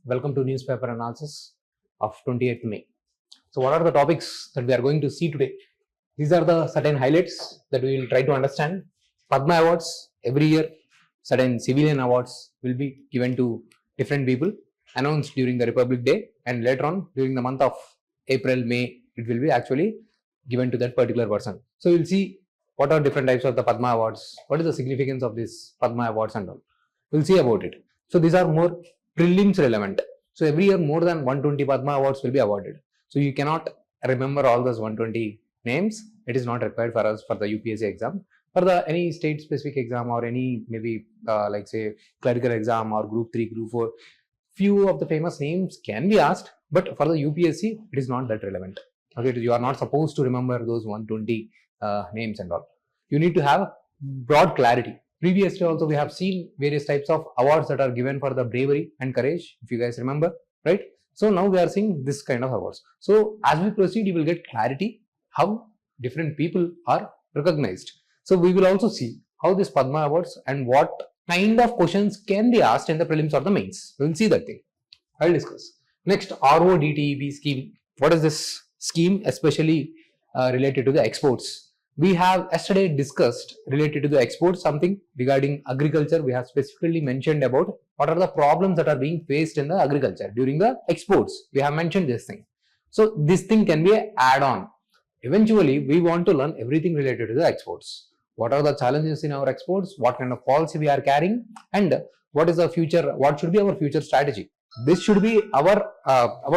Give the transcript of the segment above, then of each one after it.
Welcome to newspaper analysis of 28th May. So what are the topics that we are going to see today? These are the certain highlights that we will try to understand. Padma Awards, every year certain civilian awards will be given to different people, announced during the Republic Day, and later on during the month of April, May, it will be actually given to that particular person. So we'll see what are different types of the Padma Awards, what is the significance of these Padma Awards and all. We'll see about it. So these are more prelims relevant. So every year more than 120 Padma Awards will be awarded. So you cannot remember all those 120 names. It is not required for us for the UPSC exam. For the any state specific exam or any maybe like say clerical exam or group 3, group 4, few of the famous names can be asked, but for the UPSC it is not that relevant. Okay, you are not supposed to remember those 120 names and all. You need to have broad clarity. Previously also we have seen various types of awards that are given for the bravery and courage, if you guys remember, right? So now we are seeing this kind of awards. So as we proceed, you will get clarity how different people are recognized. So we will also see how this Padma Awards and what kind of questions can be asked in the prelims or the mains. We will see that thing. I will discuss. Next, RODTEP scheme. What is this scheme, especially related to the exports? We have yesterday discussed related to the exports something regarding agriculture. We have specifically mentioned about what are the problems that are being faced in the agriculture during the exports. We have mentioned this thing. So this thing can be an add-on. Eventually, we want to learn everything related to the exports. What are the challenges in our exports? What kind of policy we are carrying? And what is the future? What should be our future strategy? This should be our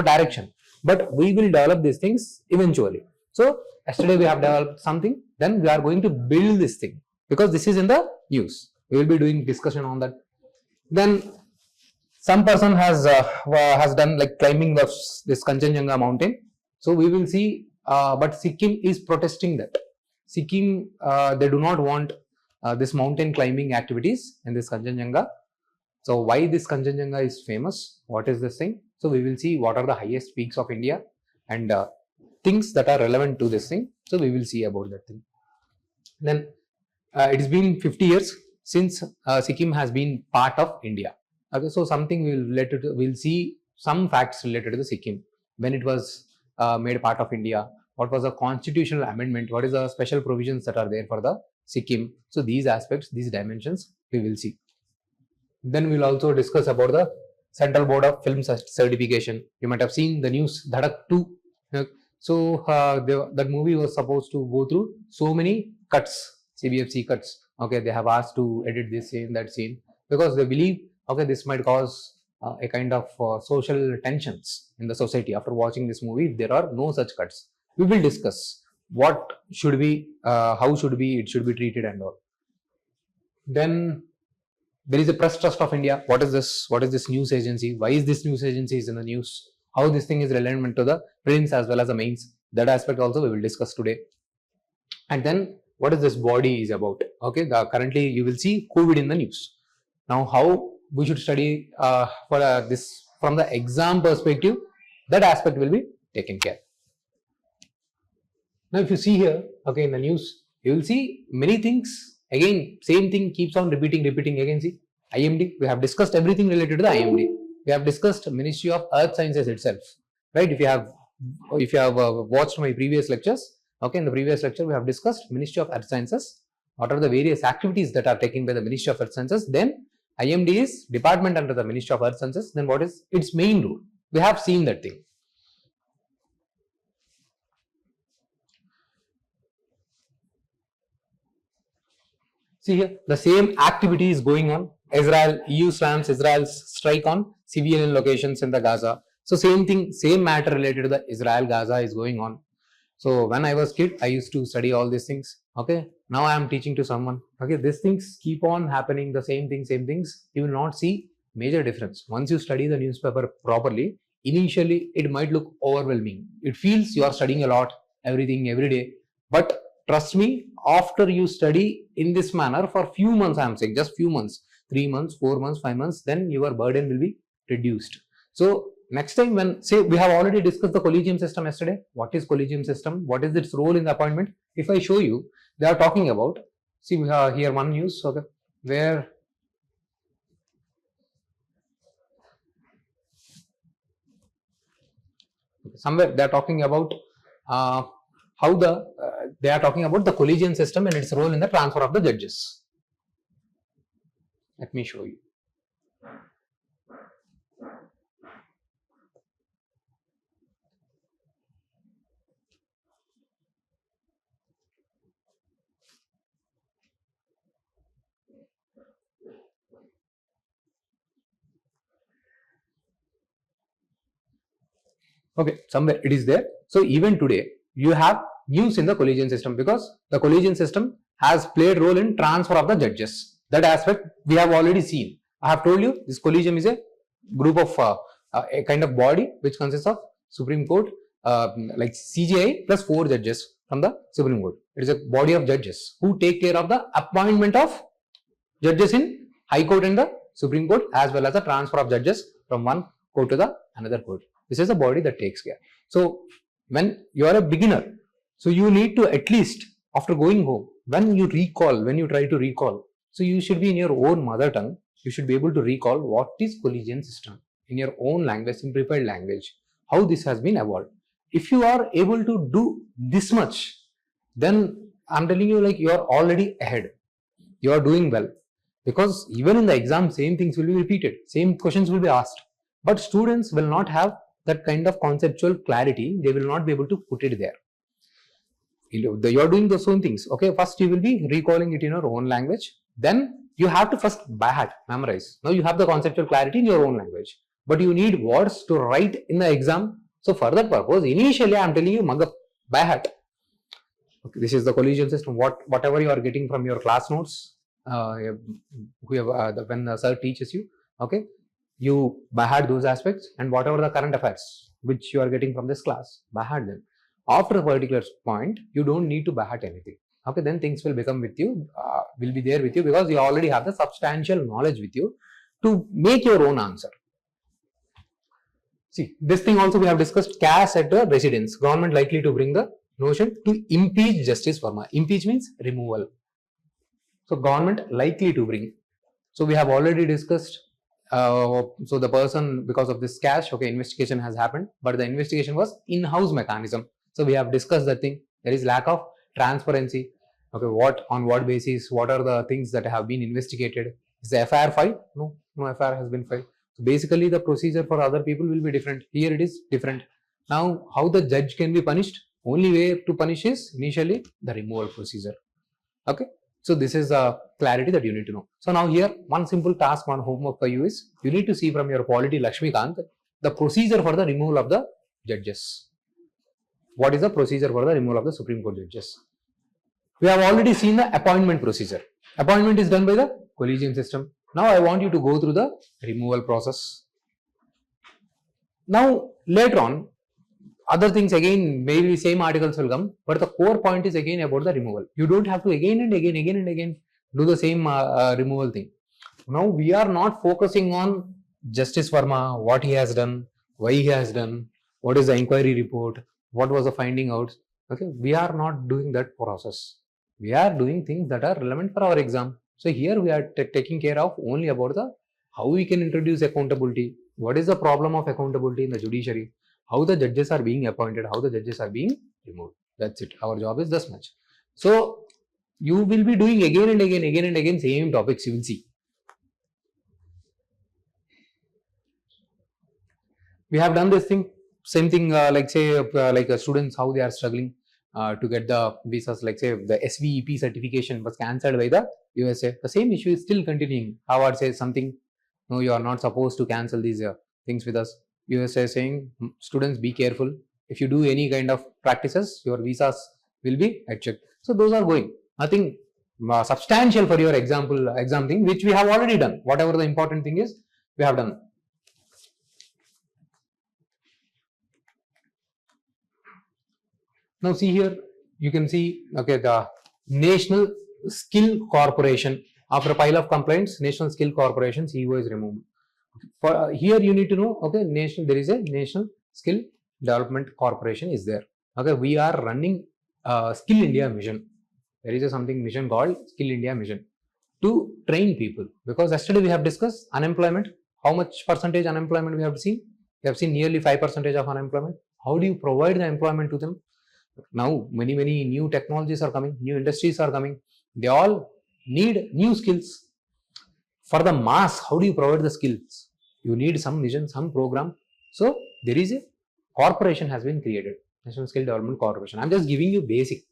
direction. But we will develop these things eventually. So yesterday we have developed something. Then we are going to build this thing because this is in the news. We will be doing discussion on that. Then some person has done like climbing this Kanchenjunga mountain. So we will see, but Sikkim is protesting that. Sikkim, they do not want this mountain climbing activities in this Kanchenjunga. So why this Kanchenjunga is famous? What is this thing? So we will see what are the highest peaks of India and things that are relevant to this thing. So we will see about that thing. Then it has been 50 years since Sikkim has been part of India. Okay, so something we'll see some facts related to the Sikkim. When it was made part of India, what was the constitutional amendment, what is the special provisions that are there for the Sikkim. So these aspects, these dimensions we will see. Then we will also discuss about the Central Board of Film Certification. You might have seen the news, Dhadak 2. So that movie was supposed to go through so many cuts, CBFC cuts. Okay, they have asked to edit this scene, that scene, because they believe, okay, this might cause a kind of social tensions in the society. After watching this movie, if there are no such cuts, we will discuss what should be, how should be, it should be treated and all. Then there is a Press Trust of India. What is this? What is this news agency? Why is this news agency is in the news? How this thing is relevant to the prelims as well as the mains. That aspect also we will discuss today. And then what is this body is about? Okay, currently you will see COVID in the news. Now how we should study for this from the exam perspective, that aspect will be taken care. Now if you see here, okay, in the news, you will see many things. Again, same thing keeps on repeating again. See, IMD, we have discussed everything related to the IMD. We have discussed Ministry of Earth Sciences itself, right? If you have watched my previous lectures, okay, in the previous lecture we have discussed Ministry of Earth Sciences. What are the various activities that are taken by the Ministry of Earth Sciences? Then IMD is department under the Ministry of Earth Sciences. Then what is its main role? We have seen that thing. See here, the same activity is going on. Israel, EU slams Israel's strike on civilian locations in the Gaza. So same thing, same matter related to the Israel-Gaza is going on. So when I was kid, I used to study all these things. Okay, now I am teaching to someone. Okay, these things keep on happening, the same things. You will not see major difference. Once you study the newspaper properly, initially it might look overwhelming. It feels you are studying a lot, everything, every day. But trust me, after you study in this manner for few months, I am saying just few months, 3 months, 4 months, 5 months, then your burden will be reduced. So next time when, say, we have already discussed the collegium system yesterday. What is collegium system? What is its role in the appointment? If I show you, they are talking about, see, we have here one news, okay, where Somewhere they are talking about they are talking about the collegium system and its role in the transfer of the judges. Let me show you. Okay, somewhere it is there. So even today, you have news in the collegium system because the collegium system has played role in transfer of the judges. That aspect we have already seen. I have told you this collegium is a group of a kind of body which consists of Supreme Court, like CJI plus 4 judges from the Supreme Court. It is a body of judges who take care of the appointment of judges in High Court and the Supreme Court, as well as the transfer of judges from one court to the another court. This is a body that takes care. So when you are a beginner, so you need to at least after going home, when you try to recall, so you should be in your own mother tongue, you should be able to recall what is collegium system in your own language, simplified language, how this has been evolved. If you are able to do this much, then I'm telling you, like, you are already ahead. You are doing well, because even in the exam, same things will be repeated, same questions will be asked, but students will not have that kind of conceptual clarity. They will not be able to put it there. You are doing those own things. Okay, first you will be recalling it in your own language. Then you have to first by heart memorize. Now you have the conceptual clarity in your own language, but you need words to write in the exam. So for that purpose, initially I am telling you mug up by heart. Okay, this is the collegium system. Whatever you are getting from your class notes, when the sir teaches you, okay, you by heart those aspects, and whatever the current affairs which you are getting from this class, by heart them. After a particular point, you don't need to by heart anything. Okay, then things will become with you, will be there with you, because you already have the substantial knowledge with you to make your own answer. See, this thing also we have discussed, cash at the residence. Government likely to bring the notion to impeach Justice Verma. Impeach means removal. So government likely to bring. So we have already discussed. So the person, because of this cash, okay, investigation has happened, but the investigation was in-house mechanism. So we have discussed that thing. There is lack of transparency. Okay, on what basis? What are the things that have been investigated? Is the FIR filed? No FIR has been filed. So basically, the procedure for other people will be different. Here it is different. Now, how the judge can be punished? Only way to punish is initially the removal procedure. Okay. So this is a clarity that you need to know. So now here, one simple task, one homework for you is, you need to see from your polity Lakshmikant the procedure for the removal of the judges. What is the procedure for the removal of the Supreme Court judges? We have already seen the appointment procedure. Appointment is done by the collegium system. Now I want you to go through the removal process. Now later on, other things again, maybe same articles will come, but the core point is again about the removal. You don't have to again and again do the same removal thing. Now we are not focusing on Justice Verma, what he has done, why he has done, what is the inquiry report, what was the finding out. Okay, we are not doing that process. We are doing things that are relevant for our exam. So here we are taking care of only about the how we can introduce accountability, what is the problem of accountability in the judiciary, how the judges are being appointed, how the judges are being removed. That's it. Our job is this much. So you will be doing again and again same topics. You will see. We have done this thing, same thing, like say students, how they are struggling to get the visas, like say the SVEP certification was cancelled by the USA. The same issue is still continuing. Howard says something, no, you are not supposed to cancel these things with us. USA is saying, students, be careful. If you do any kind of practices, your visas will be checked. So those are going. Nothing substantial for your exam thing, which we have already done. Whatever the important thing is, we have done. Now see here, you can see, okay, the National Skill Corporation. After a pile of complaints, National Skill Corporation CEO is removed. For here you need to know, okay, there is a National Skill Development Corporation is there. Okay, we are running Skill India mission. There is something mission called Skill India mission to train people, because yesterday we have discussed unemployment. How much percentage unemployment we have seen? We have seen nearly 5% of unemployment. How do you provide the employment to them? Now, many new technologies are coming, new industries are coming. They all need new skills. For the mass, how do you provide the skills? You need some vision, some program. So, there is a corporation has been created, National Skill Development Corporation. I'm just giving you basic.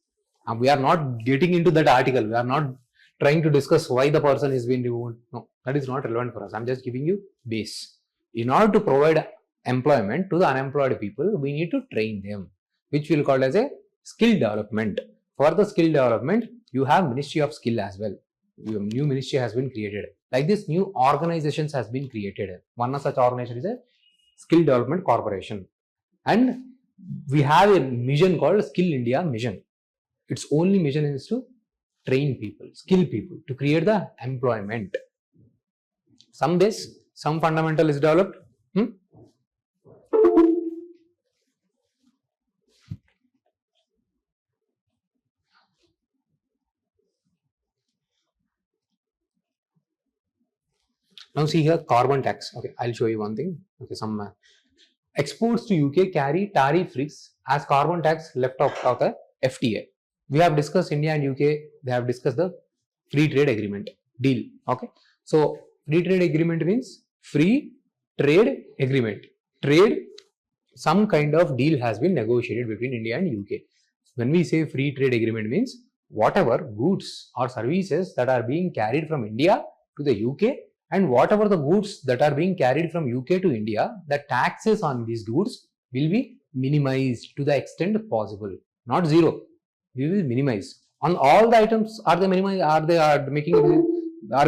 We are not getting into that article. We are not trying to discuss why the person is being removed. No, that is not relevant for us. I'm just giving you base. In order to provide employment to the unemployed people, we need to train them, which we'll call as a skill development. For the skill development, you have Ministry of Skill as well. Your new ministry has been created. Like this, new organizations has been created. One of such organization is a Skill Development Corporation. And we have a mission called Skill India Mission. Its only mission is to train people, skill people, to create the employment. Some base, some fundamental is developed. Now see here, carbon tax. Okay, I'll show you one thing. Okay, some exports to UK carry tariff risks as carbon tax left out of the FTA. We have discussed India and UK. They have discussed the free trade agreement deal. Okay, so free trade agreement means free trade agreement. Trade, some kind of deal has been negotiated between India and UK. When we say free trade agreement means whatever goods or services that are being carried from India to the UK, and whatever the goods that are being carried from UK to India, the taxes on these goods will be minimized to the extent possible. Not zero. We will minimize. On all the items, are they minimizing? Are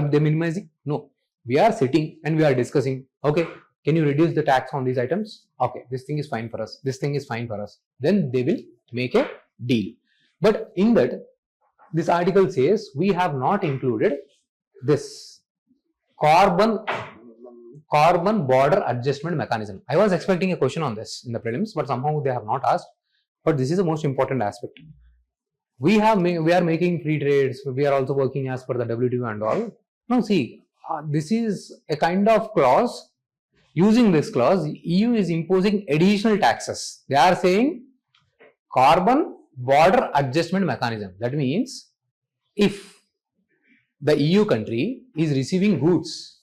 they minimizing? No. We are sitting and we are discussing. Okay, can you reduce the tax on these items? Okay, this thing is fine for us. This thing is fine for us. Then they will make a deal. But in that, this article says we have not included this carbon border adjustment mechanism. I was expecting a question on this in the prelims, but somehow they have not asked. But this is the most important aspect. We are making free trades. We are also working as per the WTO and all. Now see, this is a kind of clause. Using this clause, EU is imposing additional taxes. They are saying carbon border adjustment mechanism. That means if the EU country is receiving goods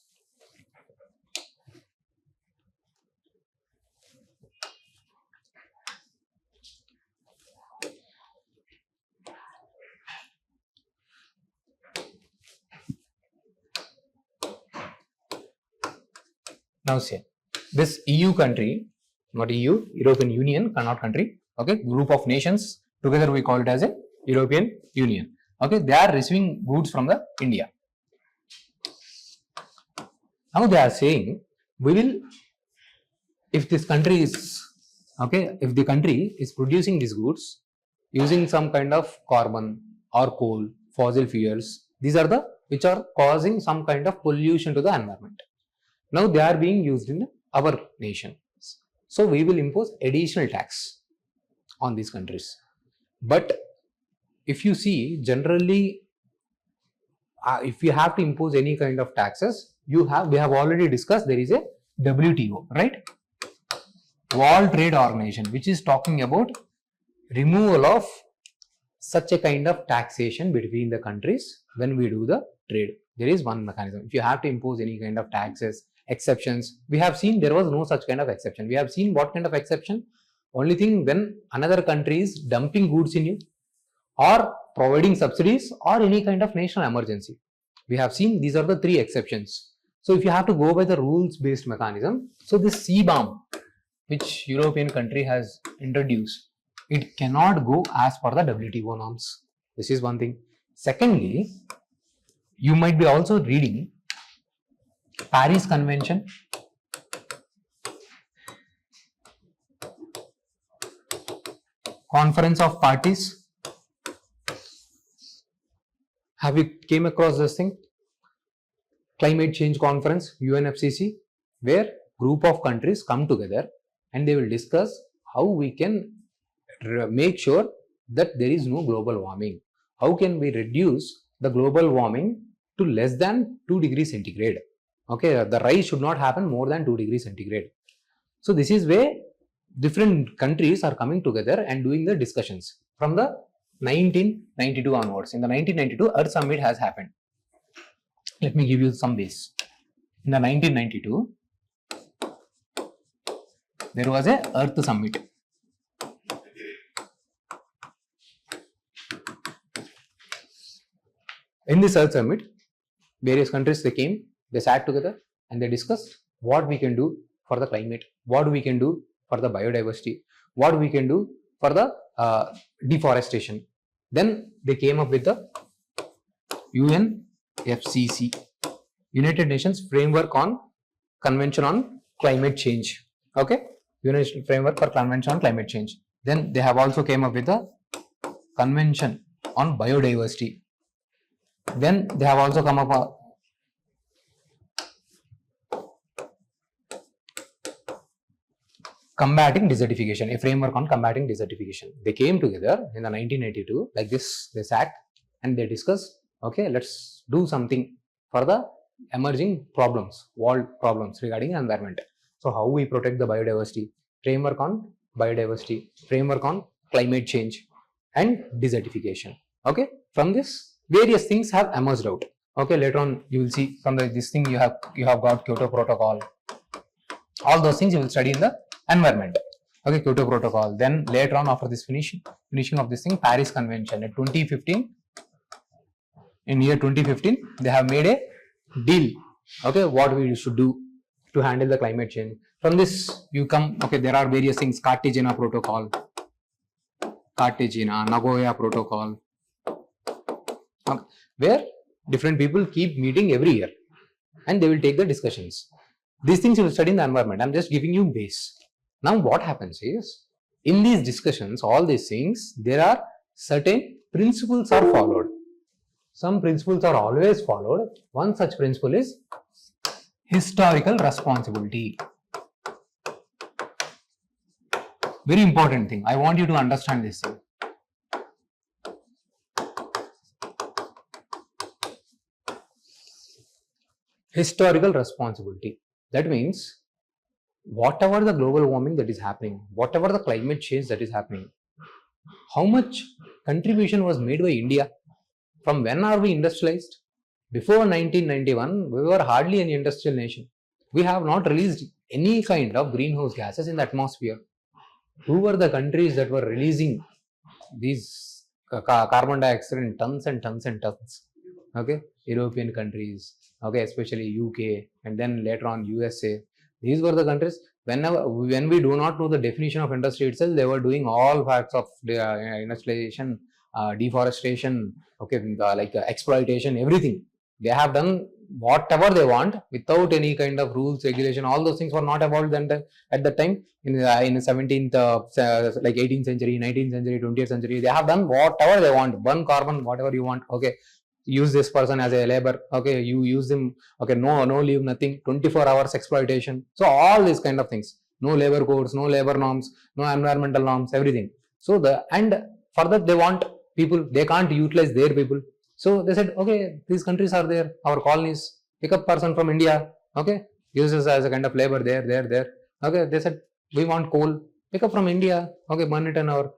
now say this EU country, not EU, European Union, not country, okay, group of nations, together we call it as a European Union. Okay, they are receiving goods from the India. Now they are saying we will, if this country is, okay, if the country is producing these goods using some kind of carbon or coal, fossil fuels, these are the which are causing some kind of pollution to the environment. Now they are being used in our nation. So we will impose additional tax on these countries. But if you see, generally, if you have to impose any kind of taxes, we have already discussed there is a WTO, right? World Trade Organization, which is talking about removal of such a kind of taxation between the countries when we do the trade. There is one mechanism. If you have to impose any kind of taxes, exceptions, we have seen there was no such kind of exception. We have seen what kind of exception? Only thing when another country is dumping goods in you, or providing subsidies, or any kind of national emergency. We have seen these are the three exceptions. So if you have to go by the rules based mechanism, so this CBAM which European country has introduced, it cannot go as per the WTO norms. This is one thing. Secondly, you might be also reading Paris Convention, Conference of Parties. Have you came across this thing? Climate Change Conference, UNFCCC, where group of countries come together and they will discuss how we can make sure that there is no global warming. How can we reduce the global warming to less than 2 degrees centigrade? Okay, the rise should not happen more than 2 degrees centigrade. So this is where different countries are coming together and doing the discussions from the 1992 onwards. In the 1992, Earth Summit has happened. Let me give you some base. In the 1992, there was a Earth Summit. In this Earth Summit, various countries they came, they sat together and they discussed what we can do for the climate, what we can do for the biodiversity, what we can do for the deforestation. Then they came up with the UNFCCC, United Nations Framework on Convention on Climate Change. Okay, United Framework for Convention on Climate Change. Then they have also came up with the Convention on Biodiversity. Then they have also come up combating desertification, a framework on combating desertification. They came together in the 1992 like this. They sat and they discussed, okay, let's do something for the emerging problems, world problems regarding environment. So how we protect the biodiversity, framework on biodiversity, framework on climate change and desertification. Okay, from this various things have emerged out. Okay, later on you will see from this thing you have got Kyoto Protocol. All those things you will study in the environment. Okay, Kyoto Protocol. Then later on, after this finishing of this thing, Paris Convention in 2015. In year 2015, they have made a deal. Okay, what we should do to handle the climate change. From this you come. Okay, there are various things. Cartagena Protocol, Nagoya Protocol. Okay, where different people keep meeting every year and they will take the discussions. These things you will study in the environment. I am just giving you base. Now what happens is, in these discussions, all these things, there are certain principles are followed. Some principles are always followed. One such principle is historical responsibility. Very important thing. I want you to understand this thing. Historical responsibility. That means whatever the global warming that is happening, whatever the climate change that is happening, how much contribution was made by India? From when are we industrialized? Before 1991, we were hardly an industrial nation. We have not released any kind of greenhouse gases in the atmosphere. Who were the countries that were releasing these carbon dioxide in tons and tons and tons? Okay, European countries, okay, especially UK, and then later on USA. These were the countries. When we do not know the definition of industry itself, they were doing all facts of industrialization, deforestation, okay, like exploitation, everything. They have done whatever they want without any kind of rules, regulation. All those things were not evolved at that time in the 17th, like 18th century, 19th century, 20th century. They have done whatever they want. Burn carbon, whatever you want. Okay, use this person as a labor. Okay, you use him. Okay, no leave, nothing. 24 hours exploitation. So all these kind of things. No labor codes, no labor norms, no environmental norms, everything. So and for that they want people. They can't utilize their people. So they said, okay, these countries are there, our colonies, pick up person from India, okay, use this as a kind of labor there. Okay, they said, we want coal, pick up from India, okay, burn it in our,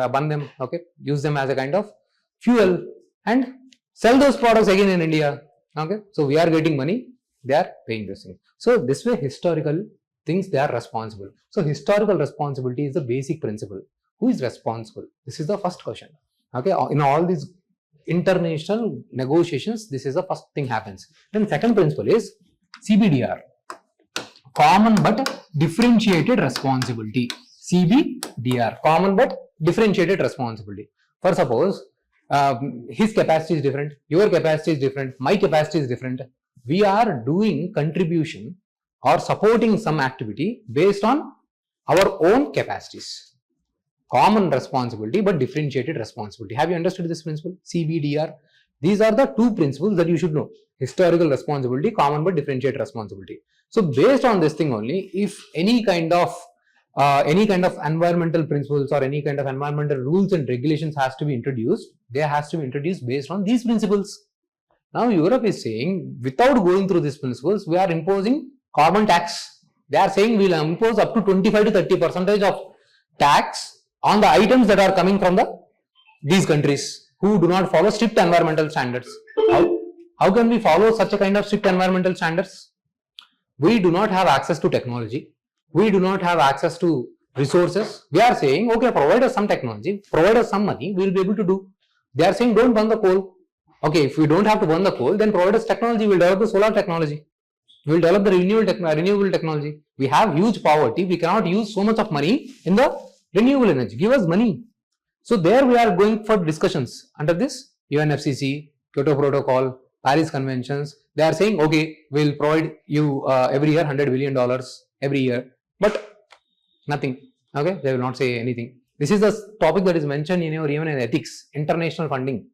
burn them, okay, use them as a kind of fuel and sell those products again in India, okay. So we are getting money, they are paying this thing. So this way historical things, they are responsible. So historical responsibility is the basic principle. Who is responsible? This is the first question, okay. In all these international negotiations, this is the first thing happens. Then second principle is CBDR, common but differentiated responsibility. CBDR, common but differentiated responsibility. For suppose his capacity is different, your capacity is different, my capacity is different. We are doing contribution or supporting some activity based on our own capacities. Common responsibility but differentiated responsibility. Have you understood this principle? CBDR. These are the two principles that you should know. Historical responsibility, common but differentiated responsibility. So based on this thing only, if any kind of environmental principles or any kind of environmental rules and regulations has to be introduced, they has to be introduced based on these principles. Now Europe is saying, without going through these principles, we are imposing carbon tax. They are saying we will impose up to 25 to 30% of tax on the items that are coming from these countries who do not follow strict environmental standards. How can we follow such a kind of strict environmental standards? We do not have access to technology. We do not have access to resources. We are saying, okay, provide us some technology, provide us some money, we will be able to do. They are saying, don't burn the coal. Okay, if we don't have to burn the coal, then provide us technology, we will develop the solar technology. We will develop the renewable technology. We have huge poverty. We cannot use so much of money in the renewable energy. Give us money. So there we are going for discussions under this UNFCCC, Kyoto Protocol, Paris Conventions. They are saying, okay, we will provide you every year $100 billion every year. But nothing. Okay, they will not say anything. This is the topic that is mentioned in your even in ethics, international funding.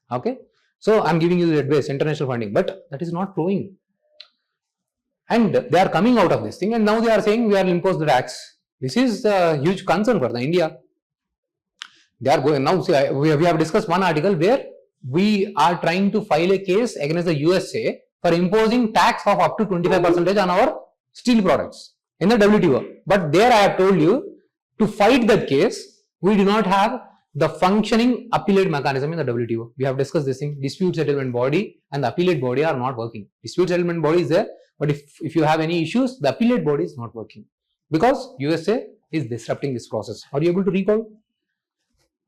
Okay, so I am giving you the advice, international funding, but that is not flowing. And they are coming out of this thing, and now they are saying we are impose the tax. This is a huge concern for the India. They are going now. See, we have discussed one article where we are trying to file a case against the USA for imposing tax of up to 25% on our steel products in the WTO. But there I have told you, to fight that case, we do not have the functioning appellate mechanism in the WTO. We have discussed this thing. Dispute settlement body and the appellate body are not working. Dispute settlement body is there, but if you have any issues, the appellate body is not working because USA is disrupting this process. Are you able to recall?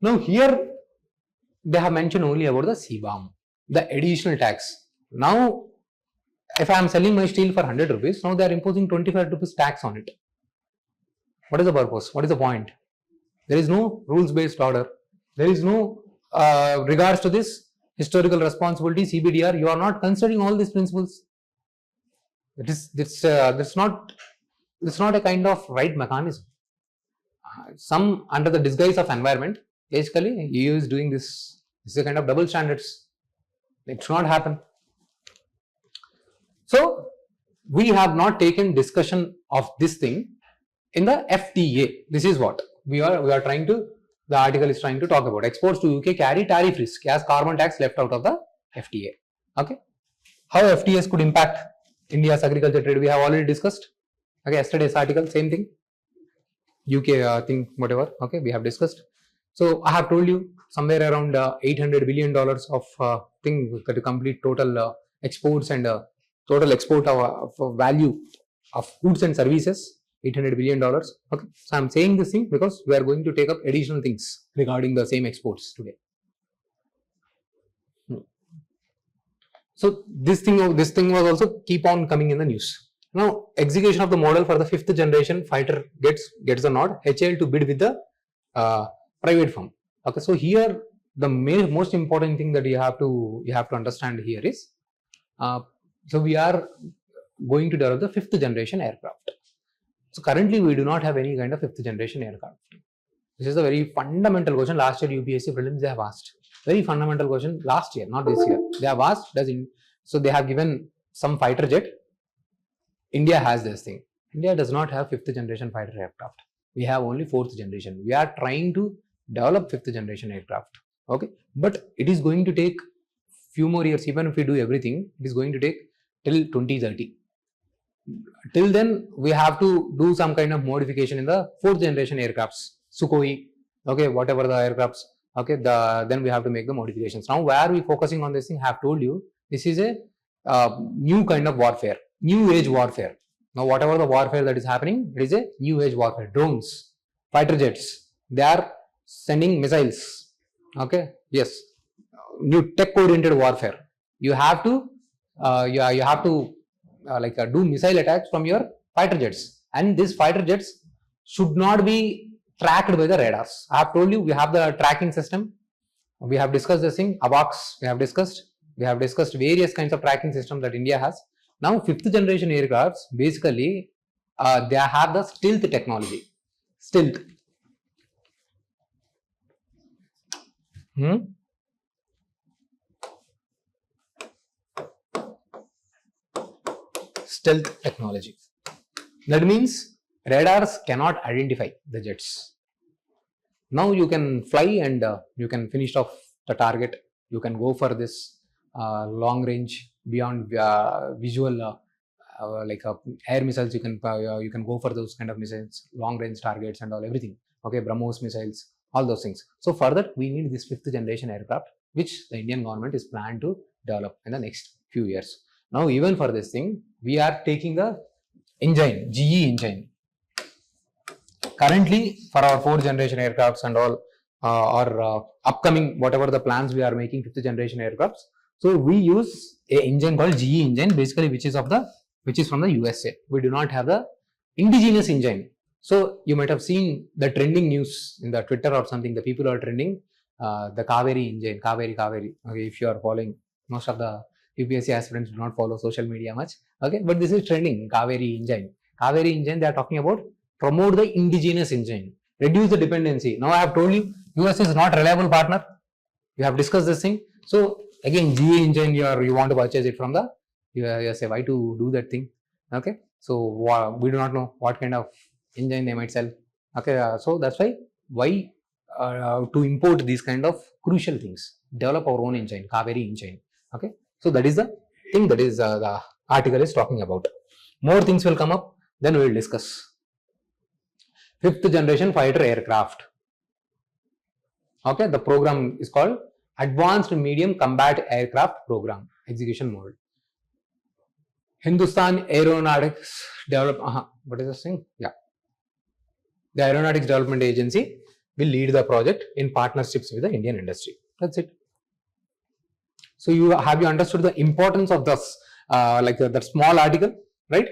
Now here they have mentioned only about the CBAM, the additional tax. Now if I am selling my steel for 100 rupees, now they are imposing 25 rupees tax on it. What is the purpose? What is the point? There is no rules-based order. There is no regards to this historical responsibility, CBDR. You are not considering all these principles. It's not a kind of right mechanism. Some under the disguise of environment, basically EU is doing this. This is a kind of double standards. It should not happen. So we have not taken discussion of this thing in the FTA. This is what we are trying to, the article is trying to talk about. Exports to UK carry tariff risk as carbon tax left out of the FTA. Okay. How FTAs could impact India's agriculture trade, we have already discussed. Okay, yesterday's article, same thing. UK thing, whatever. Okay, we have discussed. So I have told you somewhere around $800 billion of thing that to complete total exports and total export of value of goods and services. $800 billion. Okay, so I'm saying this thing because we are going to take up additional things regarding the same exports today. So this thing was also keep on coming in the news. Now execution of the model for the 5th generation fighter gets the nod. HAL to bid with the private firm. Okay, so here the most important thing that you have to understand here is so we are going to develop the 5th generation aircraft. So currently we do not have any kind of 5th generation aircraft. This is a very fundamental question. Last year UPSC prelims they have asked. Very fundamental question last year, not this year. They have asked, so they have given some fighter jet. India has this thing. India does not have 5th generation fighter aircraft. We have only 4th generation. We are trying to develop 5th generation aircraft. Okay, but it is going to take few more years. Even if we do everything, it is going to take till 2030. Till then, we have to do some kind of modification in the 4th generation aircrafts, Sukhoi, okay, whatever the aircrafts, okay, then we have to make the modifications. Now, why are we focusing on this thing? I have told you, this is a new kind of warfare, new age warfare. Now, whatever the warfare that is happening, it is a new age warfare. Drones, fighter jets, they are sending missiles, okay, yes, new tech-oriented warfare. You have to, do missile attacks from your fighter jets, and these fighter jets should not be tracked by the radars. I have told you we have the tracking system. We have discussed this thing. ARKs we have discussed. We have discussed various kinds of tracking systems that India has. Now 5th generation aircrafts basically they have the stealth technology. Stealth. Stealth technology. That means radars cannot identify the jets. Now you can fly and you can finish off the target. You can go for this long range beyond visual air missiles, you can go for those kind of missiles, long range targets and all, everything. Okay, BrahMos missiles, all those things. So for that we need this 5th generation aircraft, which the Indian government is planned to develop in the next few years. Now even for this thing we are taking the engine, GE engine. Currently for our 4th generation aircrafts and all, or upcoming whatever the plans we are making 5th generation aircrafts, so we use a engine called GE engine, basically which is from the USA. We do not have the indigenous engine. So you might have seen the trending news in the Twitter or something. The people are trending the Kaveri engine, Kaveri. Okay, if you are following, most of the UPSC aspirants do not follow social media much. Okay, but this is trending, Kaveri engine. Kaveri engine, they are talking about promote the indigenous engine, reduce the dependency. Now I have told you, US is not reliable partner. You have discussed this thing. So again, GE engine, you want to purchase it from the USA. Why to do that thing? Okay, so we do not know what kind of engine they might sell. Okay, so that's why to import these kind of crucial things, develop our own engine, Kaveri engine. Okay, so that is the thing that is the article is talking about. More things will come up, then we will discuss. 5th generation fighter aircraft. Okay, the program is called Advanced Medium Combat Aircraft Program, execution mode. Hindustan Aeronautics what is this thing? Yeah, the Aeronautics Development Agency will lead the project in partnerships with the Indian industry. That's it. So have you understood the importance of this, that small article, right?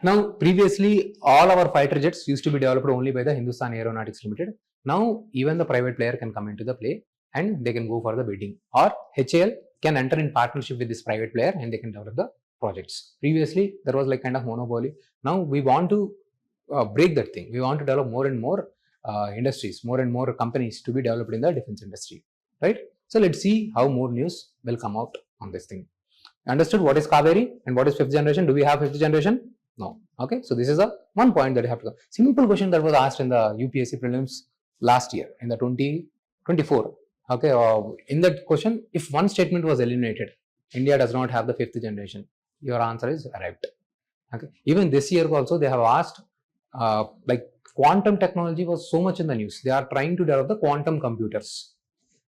Now, previously, all our fighter jets used to be developed only by the Hindustan Aeronautics Limited. Now, even the private player can come into the play and they can go for the bidding, or HAL can enter in partnership with this private player and they can develop the projects. Previously, there was like kind of monopoly. Now, we want to break that thing. We want to develop more and more industries, more and more companies to be developed in the defense industry, right? So, let's see how more news will come out on this thing. Understood what is Kaveri and what is 5th generation? Do we have 5th generation? No. Okay, so this is one point that you have to go. Simple question that was asked in the UPSC prelims last year in the 2024. Okay, in that question, if one statement was eliminated, India does not have the 5th generation, your answer is arrived. Okay, even this year also they have asked, like quantum technology was so much in the news. They are trying to develop the quantum computers.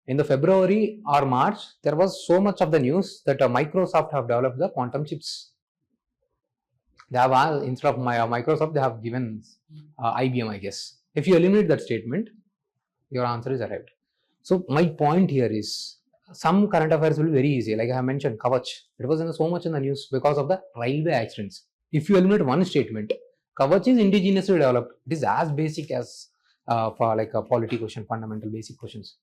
In the February or March, there was so much of the news that Microsoft have developed the quantum chips. They have, instead of Microsoft, they have given IBM, I guess. If you eliminate that statement, your answer is arrived. So my point here is, some current affairs will be very easy. Like I have mentioned, Kavach, it was so much in the news because of the railway accidents. If you eliminate one statement, Kavach is indigenously developed. It is as basic as for like a polity question, fundamental basic questions.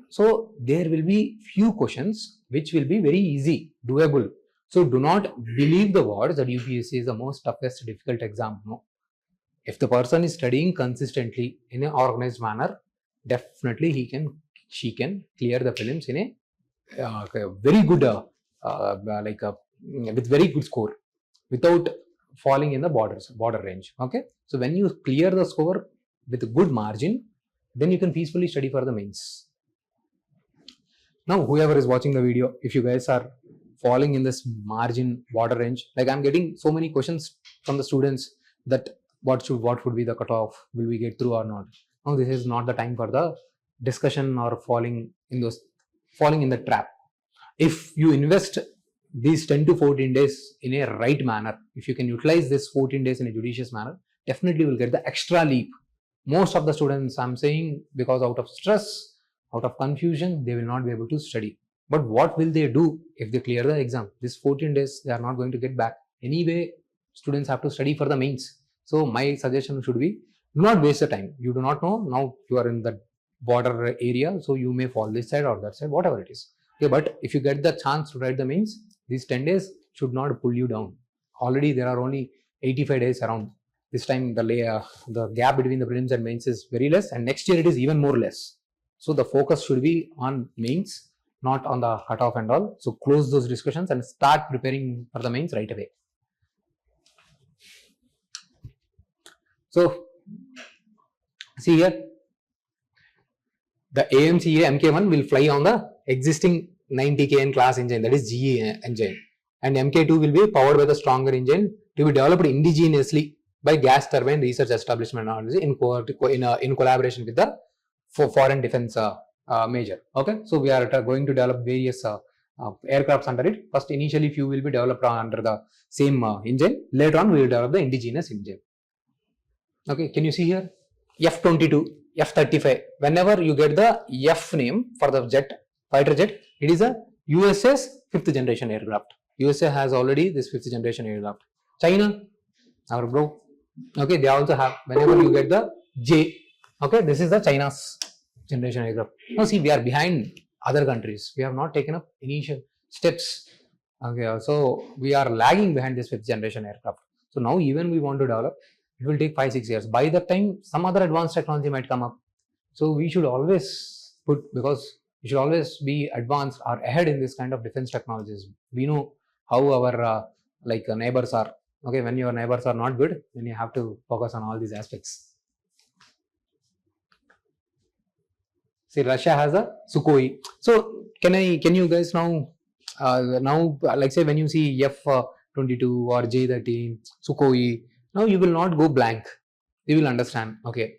So there will be few questions which will be very easy, doable. So do not believe the words that UPSC is the most toughest difficult exam. No. If the person is studying consistently in an organized manner, definitely she can clear the prelims in a very good, with very good score, without falling in the border range. Okay, so when you clear the score with a good margin, then you can peacefully study for the mains. Now, whoever is watching the video, if you guys are falling in this margin border range, like I'm getting so many questions from the students that what would be the cutoff, will we get through or not? Now, this is not the time for the discussion or falling in the trap. If you invest these 10 to 14 days in a right manner, if you can utilize this 14 days in a judicious manner, definitely will get the extra leap. Most of the students, I'm saying, because out of stress, out of confusion, they will not be able to study. But what will they do if they clear the exam? This 14 days, they are not going to get back. Anyway, students have to study for the mains. So my suggestion should be, do not waste the time. You do not know, now you are in the border area, so you may fall this side or that side, whatever it is. Okay, but if you get the chance to write the mains, these 10 days should not pull you down. Already there are only 85 days around. This time the gap between the prelims and mains is very less, and next year it is even more less. So the focus should be on mains, not on the cutoff and all. So close those discussions and start preparing for the mains right away. So see here, the AMCA Mk1 will fly on the existing 90 kN class engine, that is GE engine, and Mk2 will be powered by the stronger engine to be developed indigenously by Gas Turbine Research Establishment in collaboration with the foreign defense major. Okay, so we are going to develop various aircrafts under it. First, initially few will be developed under the same engine. Later on, we will develop the indigenous engine. Okay, can you see here? F-22, F-35. Whenever you get the F name for the fighter jet, it is a US's 5th generation aircraft. USA has already this 5th generation aircraft. China, our bro. Okay, they also have. Whenever you get the J, okay, this is the China's generation aircraft. Now see, we are behind other countries. We have not taken up initial steps. Okay, so we are lagging behind this 5th generation aircraft. So now even we want to develop, it will take 5-6 years. By that time, some other advanced technology might come up. So we should always because we should always be advanced or ahead in this kind of defense technologies. We know how our neighbors are. Okay, when your neighbors are not good, then you have to focus on all these aspects. See, Russia has a Sukhoi. So can you guys now like say when you see F-22 or J-13, Sukhoi, now you will not go blank. You will understand. Okay,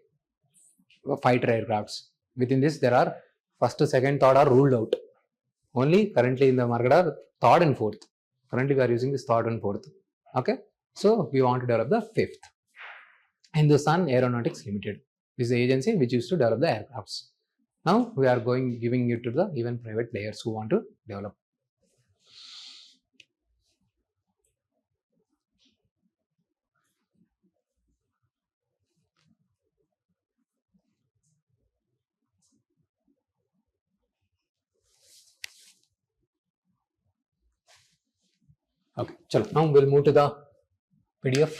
fighter aircrafts. Within this, there are first, second, third are ruled out. Only currently in the market are third and fourth. Currently, we are using this third and fourth. Okay, so we want to develop the 5th. Hindustan Aeronautics Limited. This is the agency which used to develop the aircrafts. Now we are giving it to the even private players who want to develop. Okay, chalo. Now we'll move to the PDF.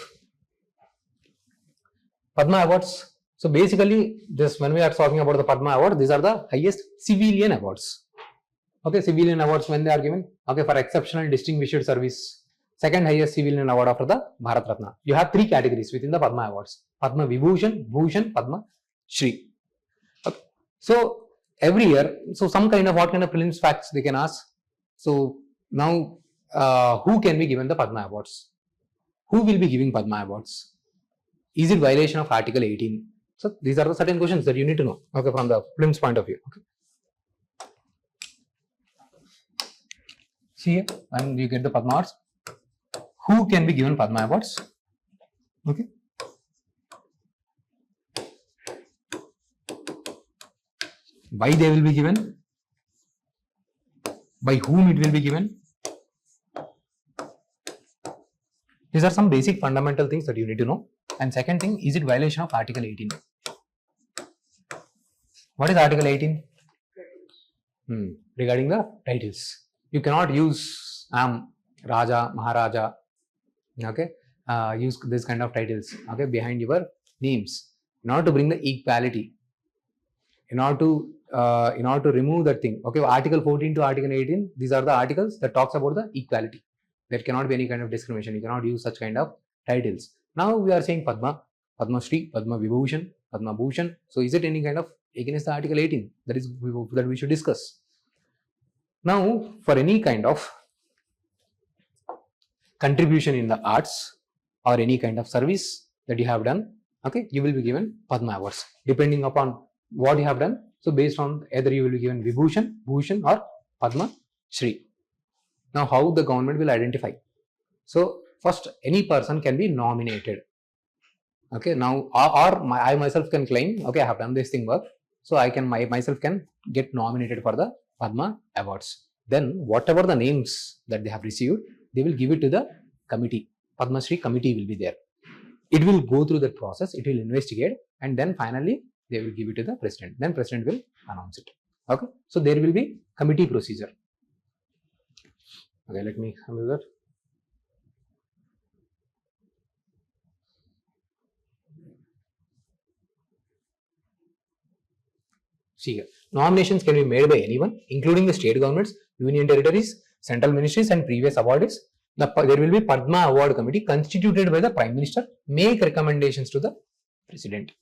Padma Awards. So basically, this when we are talking about the Padma Award, these are the highest civilian awards. Okay, civilian awards when they are given. Okay, for exceptional distinguished service. Second highest civilian award after the Bharat Ratna. You have 3 categories within the Padma Awards: Padma Vibhushan, Bhushan, Padma Shri. Okay. So every year, so some kind of what kind of prelims facts they can ask. So now, who can be given the Padma Awards? Who will be giving Padma Awards? Is it violation of Article 18? So these are the certain questions that you need to know. Okay, from the prelims point of view. Okay. See here, when you get the Padma Awards, who can be given Padma Awards? Okay. Why they will be given? By whom it will be given? These are some basic fundamental things that you need to know. And second thing, is it violation of Article 18? What is Article 18? Regarding the titles. You cannot use Raja, Maharaja, okay, use this kind of titles, okay, behind your names, in order to bring the equality, in order to remove that thing. Okay, Article 14 to Article 18, these are the articles that talks about the equality. There cannot be any kind of discrimination. You cannot use such kind of titles. Now we are saying Padma, Padma Shri, Padma Vibhushan, Padma Bhushan. So is it any kind of against the Article 18? That we should discuss. Now, for any kind of contribution in the arts or any kind of service that you have done, okay, you will be given Padma Awards depending upon what you have done. So based on either you will be given Vibhushan, Bhushan or Padma Shri. Now how the government will identify? So first, any person can be nominated. Okay, now I myself can claim, okay, I have done this thing work, so I can myself can get nominated for the Padma Awards. Then whatever the names that they have received, they will give it to the committee. Padma Shri committee will be there. It will go through that process, it will investigate, and then finally they will give it to the president. Then president will announce it. Okay, so there will be committee procedure. Okay, let me handle that. See here, nominations can be made by anyone, including the state governments, union territories, central ministries, and previous awardees. There will be Padma Award Committee constituted by the Prime Minister, make recommendations to the president.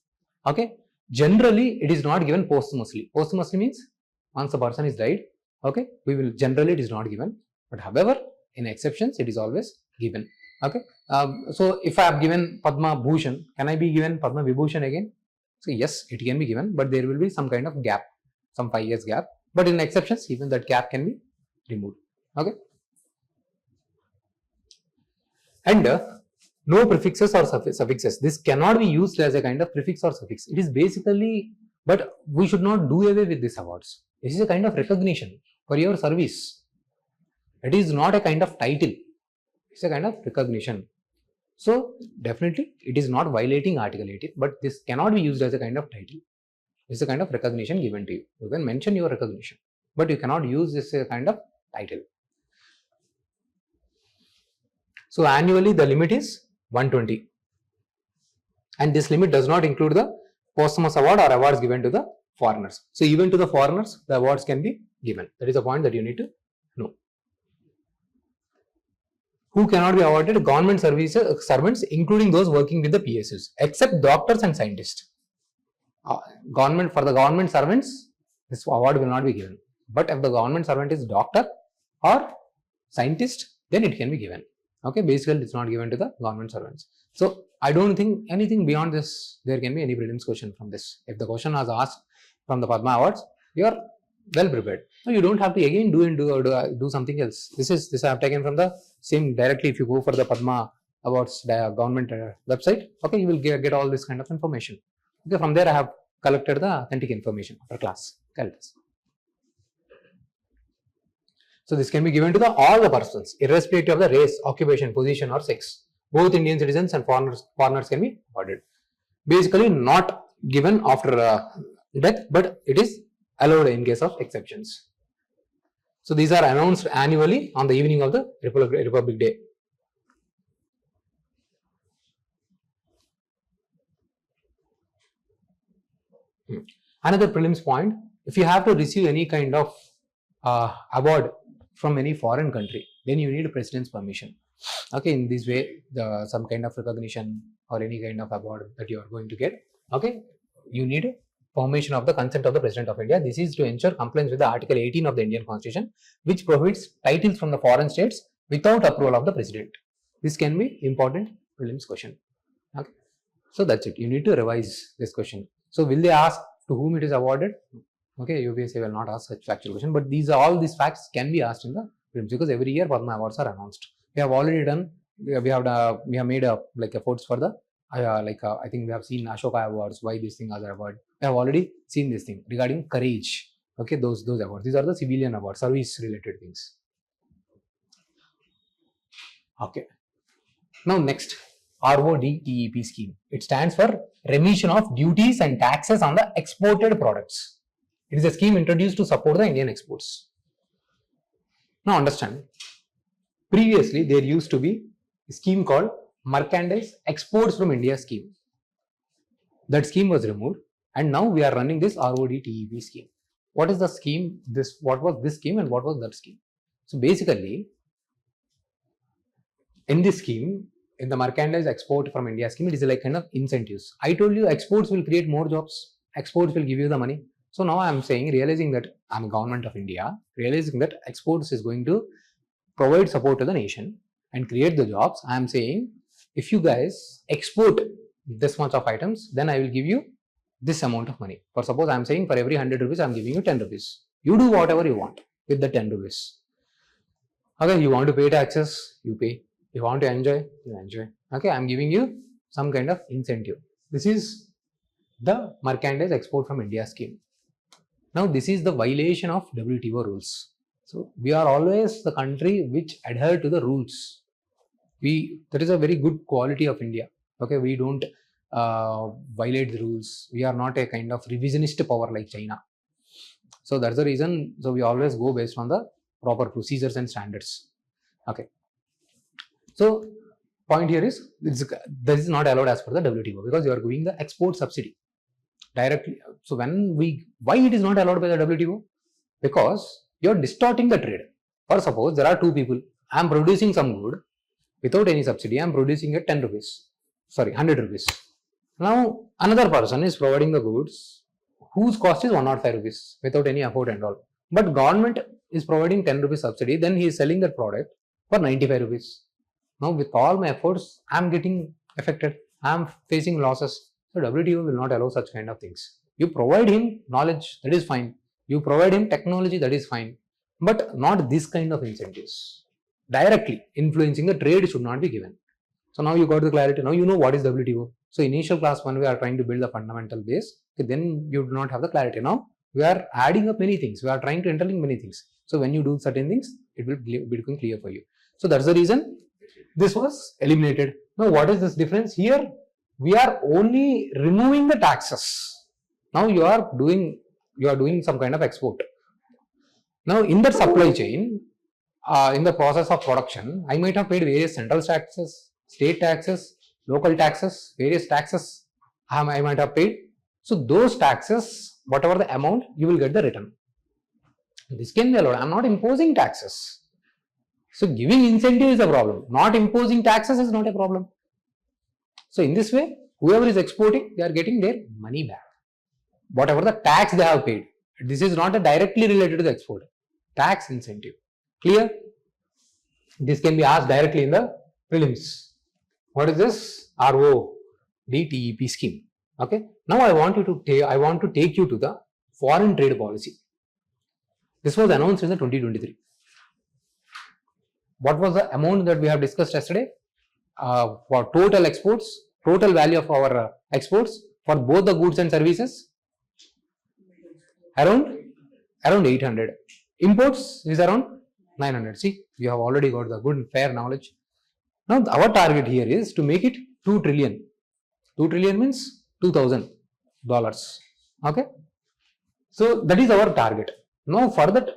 Okay. Generally, it is not given posthumously. Posthumously means once the person is died, okay, generally it is not given. But however, in exceptions, it is always given. Okay. So if I have given Padma Bhushan, can I be given Padma Vibhushan again? So yes, it can be given, but there will be some kind of gap, some 5 years gap. But in exceptions, even that gap can be removed. Okay. And no prefixes or suffixes. This cannot be used as a kind of prefix or suffix. It is basically, but we should not do away with these awards. This is a kind of recognition for your service. It is not a kind of title. It's a kind of recognition. So definitely it is not violating Article 18, but this cannot be used as a kind of title. It's a kind of recognition given to you. You can mention your recognition, but you cannot use this as a kind of title. So annually the limit is 120. And this limit does not include the posthumous award or awards given to the foreigners. So even to the foreigners, the awards can be given. That is a point that you need to know. Who cannot be awarded? Government servants, including those working with the PSUs, except doctors and scientists. For the government servants, this award will not be given. But if the government servant is doctor or scientist, then it can be given. Okay, basically it's not given to the government servants. So I don't think anything beyond this, there can be any prelims question from this. If the question was asked from the Padma Awards, you are well prepared. So you don't have to again do something else. This I have taken from the same directly. If you go for the Padma Awards government website, okay, you will get all this kind of information. Okay, from there I have collected the authentic information after class. So this can be given to all the persons, irrespective of the race, occupation, position or sex. Both Indian citizens and foreigners can be awarded. Basically not given after death, but it is allowed in case of exceptions. So these are announced annually on the evening of the Republic Day. Another prelims point, if you have to receive any kind of award from any foreign country, then you need a president's permission. Okay, in this way, some kind of recognition or any kind of award that you are going to get, okay, you need permission of the consent of the President of India. This is to ensure compliance with the Article 18 of the Indian Constitution, which prohibits titles from the foreign states without approval of the President. This can be important prelims question. Okay, so that's it. You need to revise this question. So will they ask to whom it is awarded? Okay, UPSC will not ask such factual question, but all these facts can be asked in the prelims because every year Padma Awards are announced. We have already done. We have made efforts for the I think we have seen Ashoka Awards. Why this thing as an award? We have already seen this thing regarding courage. Okay, those awards. These are the civilian awards, service related things. Okay. Now next, RODTEP scheme. It stands for Remission of Duties and Taxes on the Exported Products. It is a scheme introduced to support the Indian exports. Now understand. Previously, there used to be a scheme called Merchandise Exports from India scheme. That scheme was removed, and now we are running this RODTEP scheme. What is the scheme? What was this scheme and what was that scheme? So basically, in this scheme, in the Merchandise Export from India scheme, it is like kind of incentives. I told you exports will create more jobs. Exports will give you the money. So now I am saying, realizing that I am a government of India, realizing that exports is going to provide support to the nation and create the jobs. I am saying, if you guys export this much of items, then I will give you this amount of money. For suppose I am saying for every 100 rupees, I am giving you 10 rupees. You do whatever you want with the 10 rupees. Okay, you want to pay taxes, you pay. You want to enjoy, you enjoy. Okay, I am giving you some kind of incentive. This is the Merchandise Export from India scheme. Now, this is the violation of WTO rules. So, we are always the country which adhere to the rules. That is a very good quality of India. Okay, we don't violate the rules. We are not a kind of revisionist power like China. So, that's the reason. So, we always go based on the proper procedures and standards. Okay. So, point here is this is not allowed as per the WTO because you are giving the export subsidy directly. So, why it is not allowed by the WTO? Because you are distorting the trade. Or suppose there are two people. I am producing some good without any subsidy. I am producing at 10 rupees. Sorry, 100 rupees. Now another person is providing the goods whose cost is 105 rupees without any effort and all. But government is providing 10 rupees subsidy, then he is selling that product for 95 rupees. Now with all my efforts, I am getting affected. I am facing losses. So WTO will not allow such kind of things. You provide him knowledge, that is fine. You provide him technology, that is fine. But not this kind of incentives. Directly influencing the trade should not be given. So now you got the clarity. Now you know what is WTO. So initial class 1 we are trying to build the fundamental base. Okay, then you do not have the clarity. Now we are adding up many things. We are trying to interlink many things. So when you do certain things, it will become clear for you. So that's the reason this was eliminated. Now what is this difference? Here we are only removing the taxes. Now you are doing some kind of export. Now in the supply chain, in the process of production, I might have paid various central taxes, state taxes, local taxes, various taxes I might have paid. So those taxes, whatever the amount, you will get the return. This can be allowed. I am not imposing taxes. So giving incentive is a problem. Not imposing taxes is not a problem. So in this way, whoever is exporting, they are getting their money back. Whatever the tax they have paid. This is not directly related to the export. Tax incentive. Clear? This can be asked directly in the prelims. What is this? RODTEP scheme. Okay. Now I want to take you to the foreign trade policy. This was announced in the 2023. What was the amount that we have discussed yesterday? For total exports, total value of our exports for both the goods and services? Around 800. Imports is around 900. See, you have already got the good and fair knowledge. Now our target here is to make it 2 trillion. 2 trillion means $2,000. Okay. So that is our target. Now for that,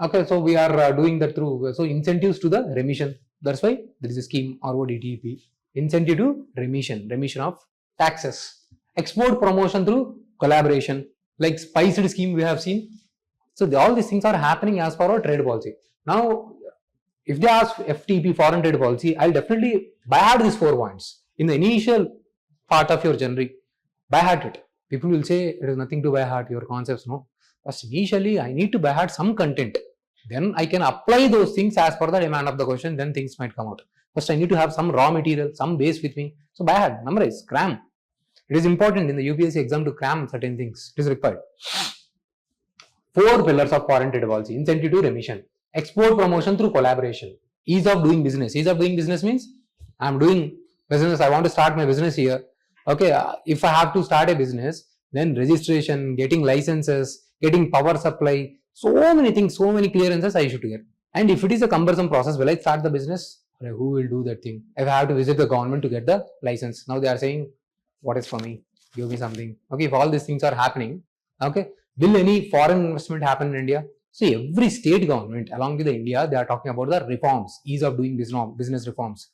okay, so we are doing that through, so incentives to the remission. That's why there is a scheme RODTEP. Incentive to remission of taxes. Export promotion through collaboration. Like spiced scheme we have seen. So all these things are happening as per our trade policy. Now, if they ask FTP, foreign trade policy, I'll definitely by heart these 4 points. In the initial part of your journey, by heart it. People will say it is nothing to by heart your concepts. No. First, initially, I need to by heart some content. Then I can apply those things as per the demand of the question. Then things might come out. First, I need to have some raw material, some base with me. So by heart, memorize, cram. It is important in the UPSC exam to cram certain things. It is required. 4 pillars of foreign trade policy. Incentive to remission. Export promotion through collaboration. Ease of doing business. Ease of doing business means I am doing business. I want to start my business here. Okay, if I have to start a business, then registration, getting licenses, getting power supply, so many things, so many clearances I should get. And if it is a cumbersome process, will I start the business? Who will do that thing? If I have to visit the government to get the license. Now they are saying, what is for me? Give me something. Okay, if all these things are happening, okay, will any foreign investment happen in India? See, every state government along with the India, they are talking about the reforms, ease of doing business reforms.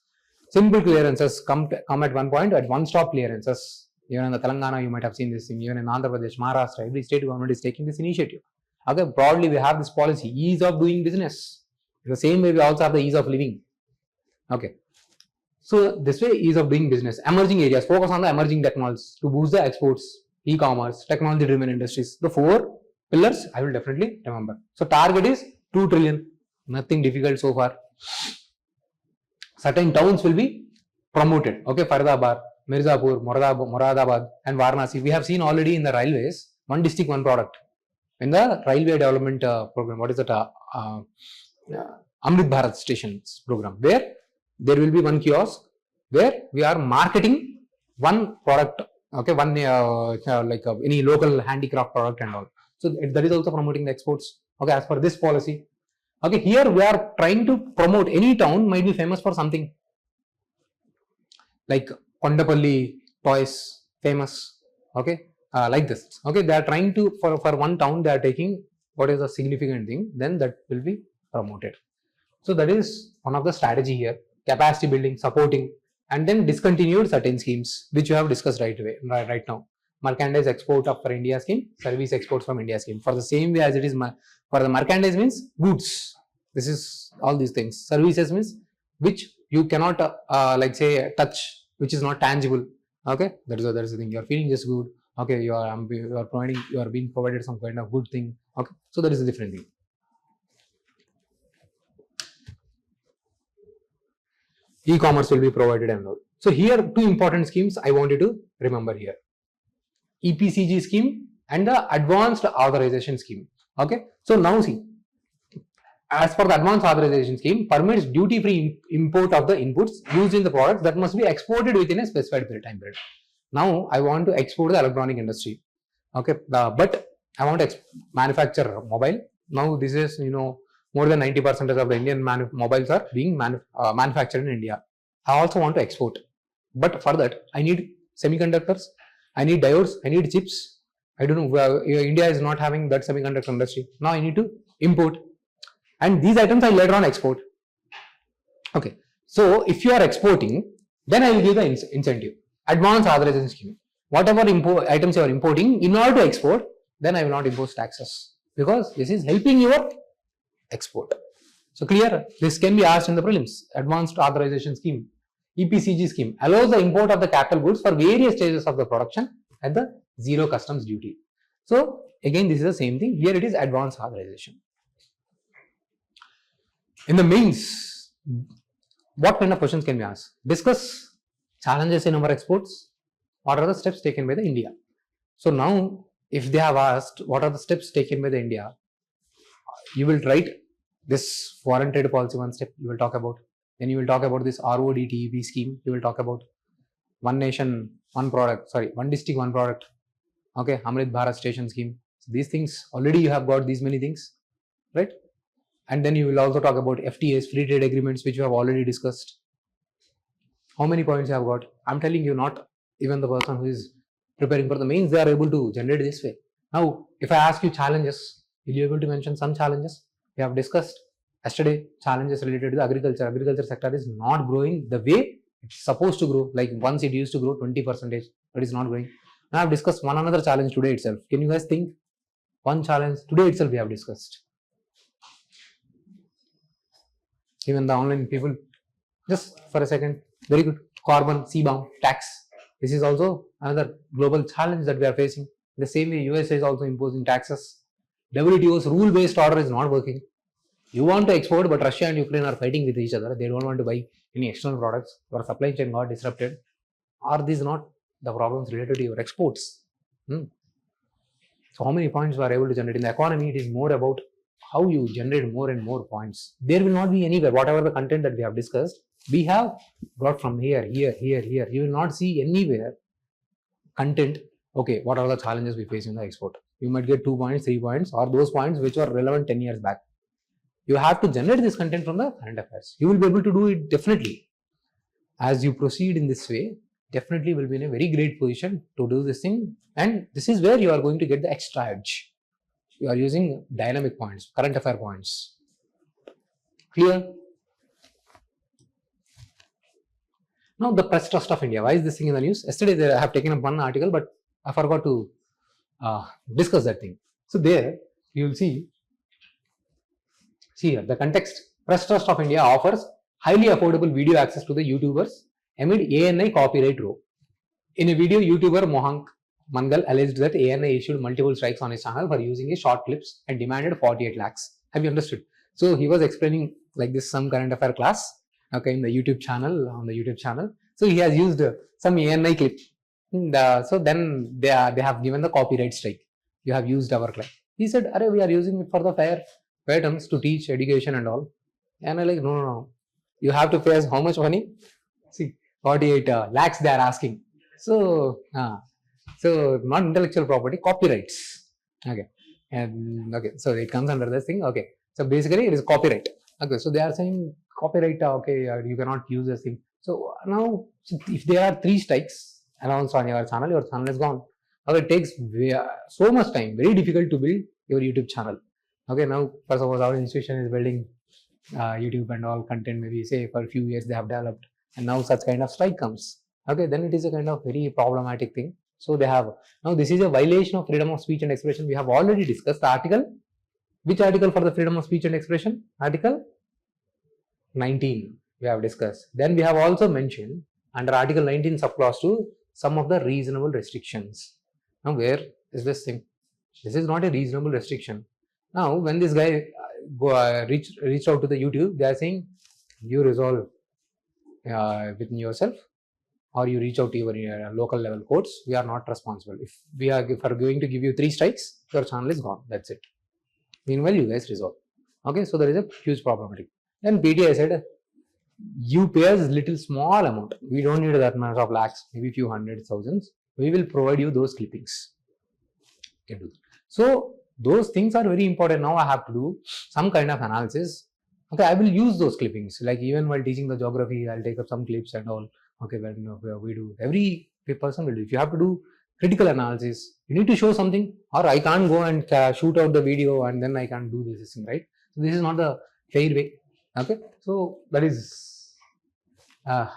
Simple clearances come at one point at one-stop clearances. Even in the Telangana, you might have seen this thing. Even in Andhra Pradesh, Maharashtra, every state government is taking this initiative. Okay, broadly we have this policy, ease of doing business. The same way we also have the ease of living. Okay. So this way, ease of doing business. Emerging areas, focus on the emerging technologies to boost the exports, e-commerce, technology-driven industries. The 4 pillars I will definitely remember. So target is 2 trillion. Nothing difficult so far. Certain towns will be promoted. Okay, Faridabad, Mirzapur, Moradabad and Varanasi. We have seen already in the railways, 1 district, 1 product. In the railway development program, what is that? Amrit Bharat stations program, where there will be 1 kiosk where we are marketing 1 product. Okay, one any local handicraft product and all. So that is also promoting the exports. Okay, as per this policy. Okay, here we are trying to promote any town might be famous for something. Like Kondapalli toys, famous. Okay, like this. Okay, they are trying to, for 1 town, they are taking what is a significant thing, then that will be promoted. So that is one of the strategy here. Capacity building, supporting, and then discontinued certain schemes, which you have discussed right now. Merchandise export of for India scheme, service exports from India scheme. For the same way as it is for the merchandise means goods. This is all these things. Services means which you cannot like say touch, which is not tangible. Okay, that is the thing. You are feeling just good. Okay, you are being provided some kind of good thing. Okay, so that is a different thing. E-commerce will be provided and all. So here, two important schemes I want you to remember here: EPCG scheme and the Advanced Authorization Scheme. Okay, so now see, as per the Advanced Authorization Scheme, permits duty-free import of the inputs used in the products that must be exported within a specified time period. Now I want to export the electronic industry. Okay, but I want to manufacture mobile. Now this is, more than 90% of the Indian mobiles are being manufactured in India. I also want to export, but for that I need semiconductors, I need diodes, I need chips. I don't know, India is not having that semiconductor industry. Now I need to import, and these items I later on export. Okay, so if you are exporting, then I will give the incentive, Advanced Authorization Scheme. Whatever items you are importing, in order to export, then I will not impose taxes, because this is helping your export. So clear? This can be asked in the prelims. Advanced Authorization Scheme, EPCG scheme, allows the import of the capital goods for various stages of the production at the zero customs duty. So again, this is the same thing. Here it is advanced authorization. In the mains, what kind of questions can we ask? Discuss challenges in our exports. What are the steps taken by the India? So now, if they have asked what are the steps taken by the India, you will write this foreign trade policy, one step you will talk about. Then you will talk about this RODTEP scheme. You will talk about one nation, one product. Sorry, one district, one product. Okay, Amrit Bharat Station scheme. So these things already you have got these many things, right? And then you will also talk about FTAs, free trade agreements, which you have already discussed. How many points you have got? I'm telling you, not even the person who is preparing for the mains, they are able to generate this way. Now, if I ask you challenges, will you be able to mention some challenges? We have discussed yesterday challenges related to the agriculture. Agriculture sector is not growing the way it's supposed to grow. Like once it used to grow 20%, but it's not growing. Now I have discussed one another challenge today itself. Can you guys think? One challenge today itself we have discussed. Even the online people, just for a second, very good. Carbon, CBAM, tax. This is also another global challenge that we are facing. The same way USA is also imposing taxes. WTO's rule-based order is not working. You want to export, but Russia and Ukraine are fighting with each other. They don't want to buy any external products. Your supply chain got disrupted. Are these not the problems related to your exports? So how many points we are able to generate in the economy? It is more about how you generate more and more points. There will not be anywhere, whatever the content that we have discussed, we have brought from here. You will not see anywhere content. Okay, what are the challenges we face in the export? You might get 2 points, 3 points, or those points which were relevant 10 years back. You have to generate this content from the current affairs. You will be able to do it definitely. As you proceed in this way, definitely will be in a very great position to do this thing. And this is where you are going to get the extra edge. You are using dynamic points, current affair points. Clear? Now the press trust of India. Why is this thing in the news? Yesterday I have taken up one article, but I forgot to discuss that thing. So there you will see here the context. Press trust of India offers highly affordable video access to the YouTubers amid ANI copyright row. In a video, YouTuber Mohank Mangal alleged that ANI issued multiple strikes on his channel for using his short clips and demanded 48 lakhs. Have you understood? So he was explaining like this some current affair class, okay, in the YouTube channel, on the YouTube channel. So he has used some ANI clip. So then they have given the copyright strike. You have used our clip. He said, "Arey, we are using it for the fair terms to teach education and all." And I'm like, no. You have to pay us how much money? See, 48 lakhs they are asking. So, not intellectual property, copyrights. Okay. And okay, so it comes under this thing. Okay. So basically it is copyright. Okay. So they are saying copyright, okay, you cannot use this thing. So now if there are 3 strikes announced on your channel is gone. Okay, it takes so much time, very difficult to build your YouTube channel. Okay, now first of all, our institution is building YouTube and all content, maybe say for a few years they have developed, and now such kind of strike comes. Okay, then it is a kind of very problematic thing. So they have, now this is a violation of freedom of speech and expression. We have already discussed the article. Which article for the freedom of speech and expression? Article 19 we have discussed. Then we have also mentioned under Article 19 subclause 2, some of the reasonable restrictions. Now, where is this thing? This is not a reasonable restriction. Now, when this guy reached out to the YouTube, they are saying you resolve within yourself, or you reach out to your local level courts. We are not responsible. If we are going to give you 3 strikes, your channel is gone. That's it. Meanwhile, you guys resolve. Okay, so there is a huge problematic. Then PTI said, you pay us little small amount. We don't need that much of lakhs, maybe few hundred thousands. We will provide you those clippings. You can do that. So those things are very important. Now I have to do some kind of analysis. Okay, I will use those clippings. Like even while teaching the geography, I'll take up some clips and all. Okay, when we do, every person will do. If you have to do critical analysis, you need to show something, or I can't go and shoot out the video and then I can't do this thing, right? So this is not the fair way. Okay, so that is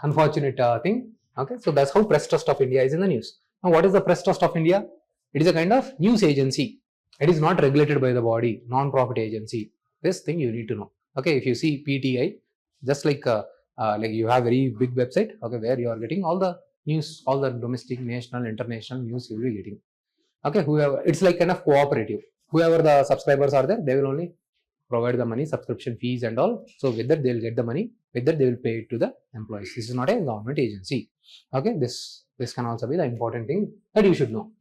unfortunate thing. Okay, so that's how Press Trust of India is in the news. Now, what is the Press Trust of India? It is a kind of news agency. It is not regulated by the body, non-profit agency. This thing you need to know. Okay, if you see PTI, just like you have very big website, okay, where you are getting all the news, all the domestic, national, international news you will be getting. Okay, whoever, it's like kind of cooperative. Whoever the subscribers are there, they will only provide the money, subscription fees and all. So with that they will get the money, with that they will pay it to the employees. This is not a government agency. Okay, this can also be the important thing that you should know.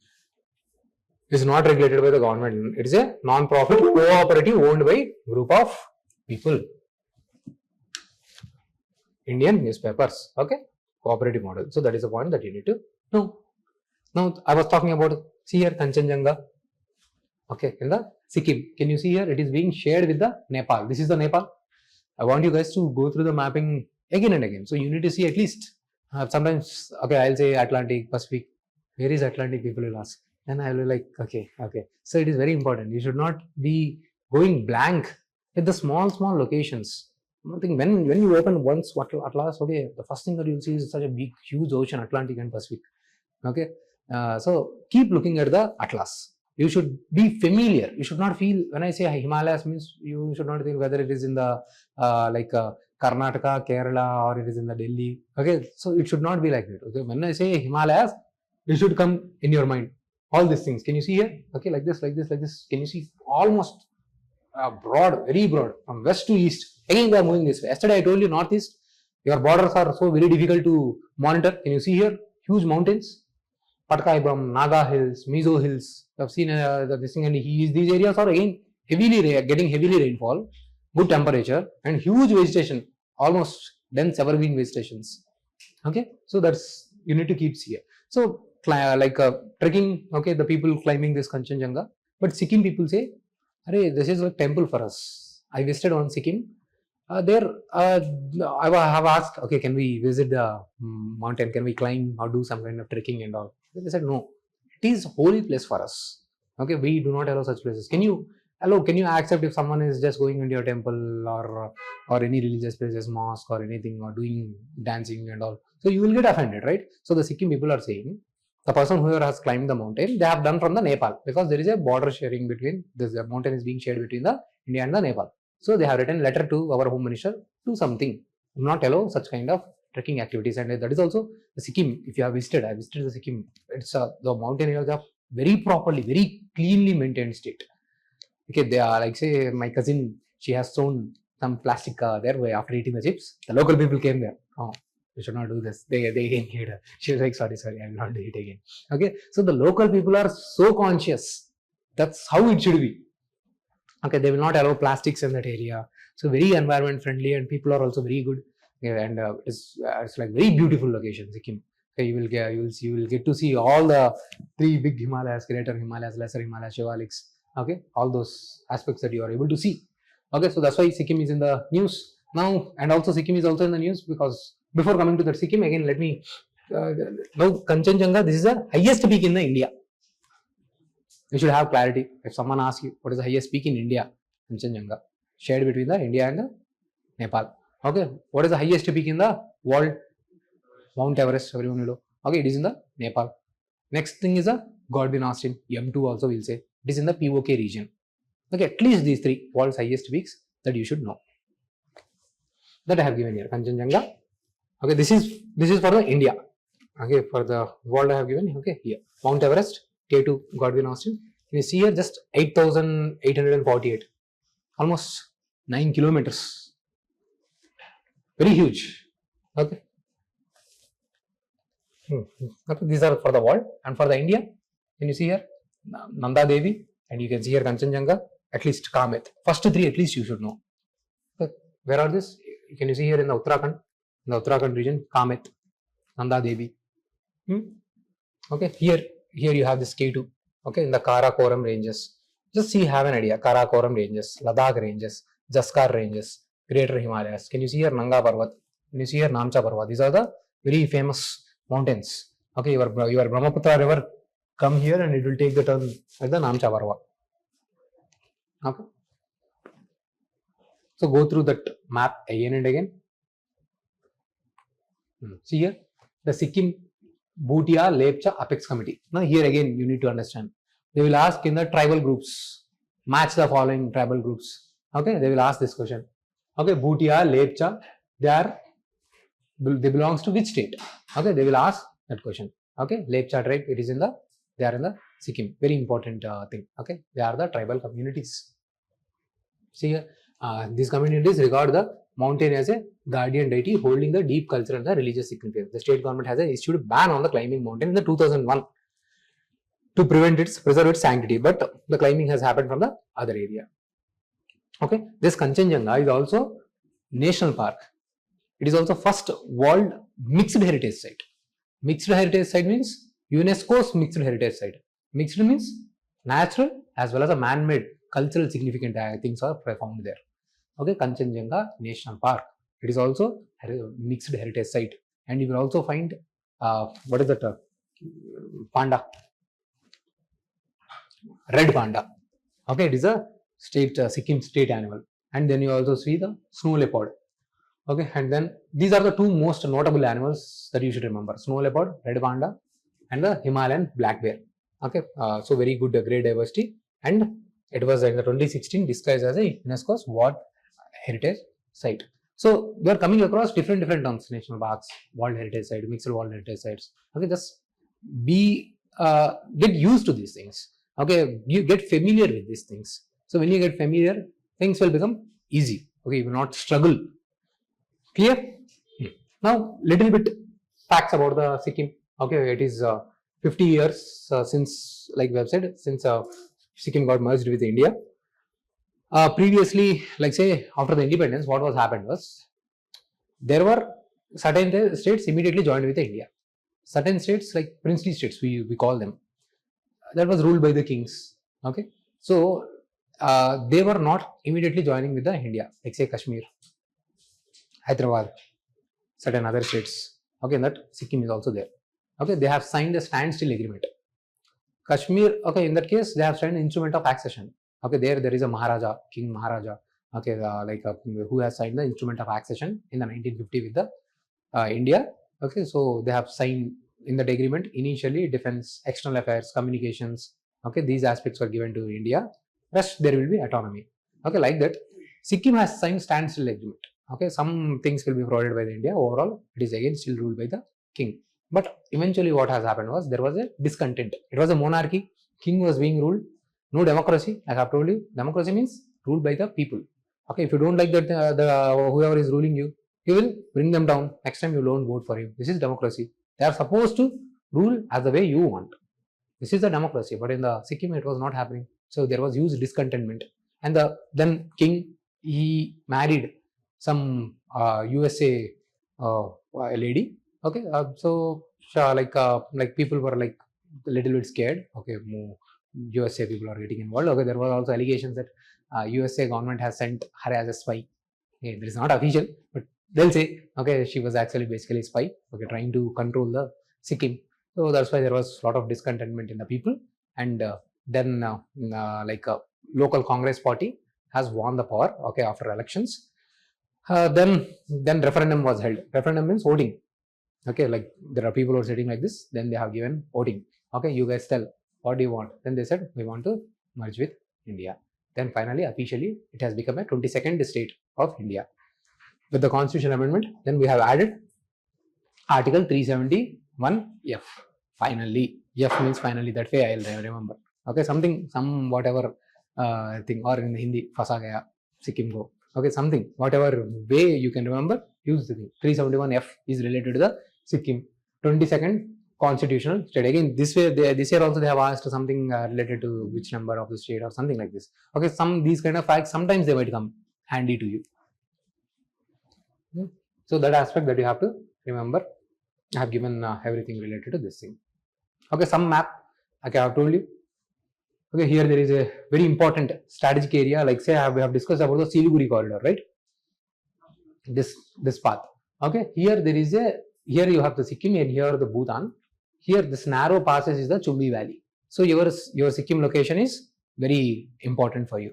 It is not regulated by the government. It is a non-profit cooperative owned by group of people. Indian newspapers. Okay, cooperative model. So that is the point that you need to know. Now I was talking about, see here, Kanchenjunga. Okay, in the Sikkim. Can you see here? It is being shared with the Nepal. This is the Nepal. I want you guys to go through the mapping again and again. So you need to see at least sometimes, okay, I'll say Atlantic, Pacific. Where is Atlantic? People will ask. And I will be like, okay. So it is very important. You should not be going blank with the small locations. I think when you open once Atlas, okay, the first thing that you will see is such a big, huge ocean, Atlantic and Pacific. Okay, so keep looking at the Atlas. You should be familiar. You should not feel, when I say Himalayas means, you should not feel whether it is in the Karnataka, Kerala, or it is in the Delhi. Okay, so it should not be like that. Okay, when I say Himalayas, it should come in your mind. All these things. Can you see here? Okay, like this. Can you see almost broad, very broad, from west to east. Again, they are moving this way. Yesterday, I told you northeast, your borders are so very difficult to monitor. Can you see here? Huge mountains. Patkaibam, Naga Hills, Mizo Hills. You have seen this thing, and these areas are again getting heavily rainfall, good temperature, and huge vegetation, almost dense evergreen vegetations. Okay, so that's, you need to keep here. So, trekking, okay, the people climbing this Kanchenjunga, but Sikkim people say, "Arey, this is a temple for us." I visited on Sikkim. There, I have asked, okay, can we visit the mountain? Can we climb or do some kind of trekking and all? They said, no, it is holy place for us. Okay, we do not allow such places. Can you accept if someone is just going into your temple or any religious places, mosque or anything, or doing dancing and all? So you will get offended, right? So the Sikkim people are saying, the person who has climbed the mountain, they have done from the Nepal, because there is a border sharing between this. The mountain is being shared between the India and the Nepal. So they have written letter to our home minister, do something, do not allow such kind of trekking activities. And that is also the Sikkim. If you have visited, I visited the Sikkim. It's the mountain areas are very properly, very cleanly maintained state. Okay, they are like, say, my cousin, she has thrown some plastic there after eating the chips. The local people came there. Oh, you should not do this. They again hate her. She was like, sorry, I will not do it again. Okay, so the local people are so conscious. That's how it should be. Okay, they will not allow plastics in that area. So very environment friendly, and people are also very good. Okay, and it's like very beautiful location, Sikkim. Okay, you will get to see all the 3 big Himalayas, Greater Himalayas, Lesser Himalayas, Shivaliks. Okay, all those aspects that you are able to see. Okay, so that's why Sikkim is in the news now, and also Sikkim is also in the news because before coming to that Sikkim, again let me now Kanchenjunga. This is the highest peak in the India. You should have clarity. If someone asks you what is the highest peak in India, Kanchenjunga, shared between the India and the Nepal. Okay, what is the highest peak in the world? Mount Everest, everyone will know. Okay, it is in the Nepal. Next thing is the Godwin Austen, M2 also will say. It is in the POK region. Okay, at least these 3 world's highest peaks that you should know. That I have given here. Kanchenjunga. Okay, this is for the India. Okay, for the world I have given. Okay, here Mount Everest, Tier 2 Godwin Austen. You see here just 8,848, almost 9 kilometers. Very huge. Okay. Okay, these are for the world, and for the India, can you see here Nanda Devi, and you can see here Kanchenjunga, at least Kamet. First three at least you should know. Okay. Where are this? Can you see here in the Uttarakhand region, Kamet, Nanda Devi. Okay, here you have this K2. Okay, in the Karakoram ranges. Just see, have an idea. Karakoram ranges, Ladakh ranges, Jaskar ranges, Greater Himalayas. Can you see here Nanga Parvat? Can you see here Namcha Parvat? These are the very famous mountains. Okay, your Brahmaputra river come here and it will take the turn at the Namcha Parvat. Okay. So go through that map again and again. See here the Sikkim Bhutia Lepcha Apex Committee. Now here again you need to understand. They will ask in the tribal groups, match the following tribal groups. Okay, they will ask this question. Okay, Bhutia, Lepcha, they belongs to which state? Okay, they will ask that question. Okay, Lepcha tribe, they are in the Sikkim. Very important thing. Okay, they are the tribal communities. See here, these communities regard the mountain as a guardian deity holding the deep cultural and the religious significance. The state government has issued a ban on the climbing mountain in the 2001 to preserve its sanctity, but the climbing has happened from the other area. Okay, this Kanchenjunga is also national park. It is also first world mixed heritage site. Mixed heritage site means UNESCO's mixed heritage site. Mixed means natural as well as a man-made cultural significant things are found there. Okay, Kanchenjunga National Park. It is also a mixed heritage site, and you will also find what is that panda, red panda. Okay, it is a state Sikkim state animal, and then you also see the snow leopard. Okay, and then these are the two most notable animals that you should remember: snow leopard, red panda, and the Himalayan black bear. Okay, so very good great diversity, and it was in the 2016 described as a UNESCO's World Heritage Site. So we are coming across different terms: national parks, World Heritage Site, mixed World Heritage Sites. Okay, just get used to these things. Okay, you get familiar with these things. So when you get familiar, things will become easy. Okay, you will not struggle. Clear? Now, little bit facts about the Sikkim. Okay, it is 50 years since, like we have said, since Sikkim got merged with India. Previously, like say after the independence, what was happened was there were certain states immediately joined with India. Certain states like princely states, we call them, that was ruled by the kings. Okay, so they were not immediately joining with the India, like say Kashmir, Hyderabad, certain other states. Okay, that Sikkim is also there. Okay, they have signed a standstill agreement. Kashmir, okay, in that case, they have signed an instrument of accession. Okay, there is a Maharaja, King Maharaja, okay, who has signed the instrument of accession in the 1950 with the India. Okay, so they have signed in that agreement initially defense, external affairs, communications. Okay, these aspects were given to India. Rest there will be autonomy. Okay, like that, Sikkim has signed standstill agreement. Okay, some things will be provided by the India. Overall, it is again still ruled by the king. But eventually, what has happened was there was a discontent. It was a monarchy. King was being ruled. No democracy. As I have told you, democracy means ruled by the people. Okay, if you don't like that, whoever is ruling you, you will bring them down. Next time you don't vote for him. This is democracy. They are supposed to rule as the way you want. This is the democracy. But in the Sikkim, it was not happening. So there was huge discontentment. And then king, he married some USA lady. Okay, so like people were like a little bit scared. Okay, more USA people are getting involved. Okay, there was also allegations that USA government has sent her as a spy. Okay, there is not official, but they'll say, okay, she was actually basically a spy. Okay, trying to control the Sikkim. So that's why there was a lot of discontentment in the people. And then local Congress party has won the power. Okay, after elections. Then referendum was held. Referendum means voting. Okay, like there are people who are sitting like this, then they have given voting. Okay, you guys tell what do you want. Then they said we want to merge with India. Then finally, officially, it has become a 22nd state of India. With the constitutional amendment, then we have added Article 371 one F. Finally, F means finally. That way I'll remember. Okay, something, some whatever thing, or in Hindi, Fasa Gaya, Sikkim go. Okay, something, whatever way you can remember, use the thing. 371F is related to the Sikkim. 22nd constitutional state. Again, this way, this year also they have asked something related to which number of the state or something like this. Okay, these kind of facts, sometimes they might come handy to you. Okay. So that aspect that you have to remember. I have given everything related to this thing. Okay, some map. Okay, I have told you. Okay, here there is a very important strategic area. Like say, we have discussed about the Siliguri corridor, right? This path. Okay, here there is a, here you have the Sikkim and here the Bhutan. Here this narrow passage is the Chumbi Valley. So your Sikkim location is very important for you.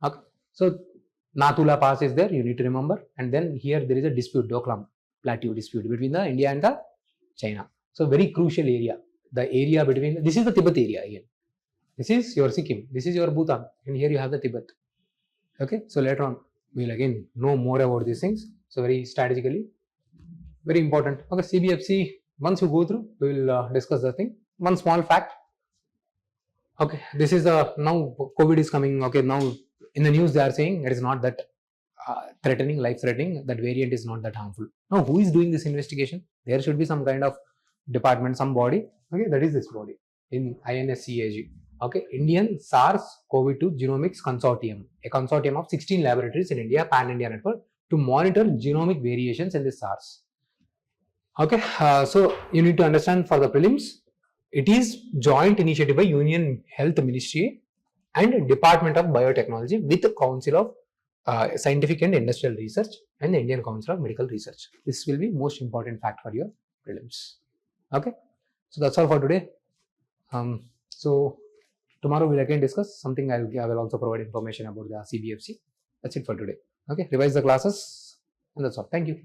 Okay, so Nathula Pass is there. You need to remember. And then here there is a dispute, Doklam Plateau dispute between the India and the China. So very crucial area. The area between, this is the Tibet area again. This is your Sikkim. This is your Bhutan. And here you have the Tibet. Okay, so later on we will again know more about these things. So very strategically, very important. Okay, CBFC, once you go through, we will discuss the thing. One small fact. Okay, this is now COVID is coming. Okay, now in the news they are saying it is not that threatening, life threatening. That variant is not that harmful. Now, who is doing this investigation? There should be some kind of department, some body. Okay, that is this body in INSCAG. Okay, Indian SARS-CoV-2 Genomics Consortium, a consortium of 16 laboratories in India, pan-India network, to monitor genomic variations in this SARS. Okay, so you need to understand for the prelims, it is joint initiative by Union Health Ministry and Department of Biotechnology with the Council of Scientific and Industrial Research and the Indian Council of Medical Research. This will be most important fact for your prelims. Okay, so that's all for today. So tomorrow we'll again discuss something. I will also provide information about the CBFC. That's it for today. Okay, revise the classes and that's all. Thank you.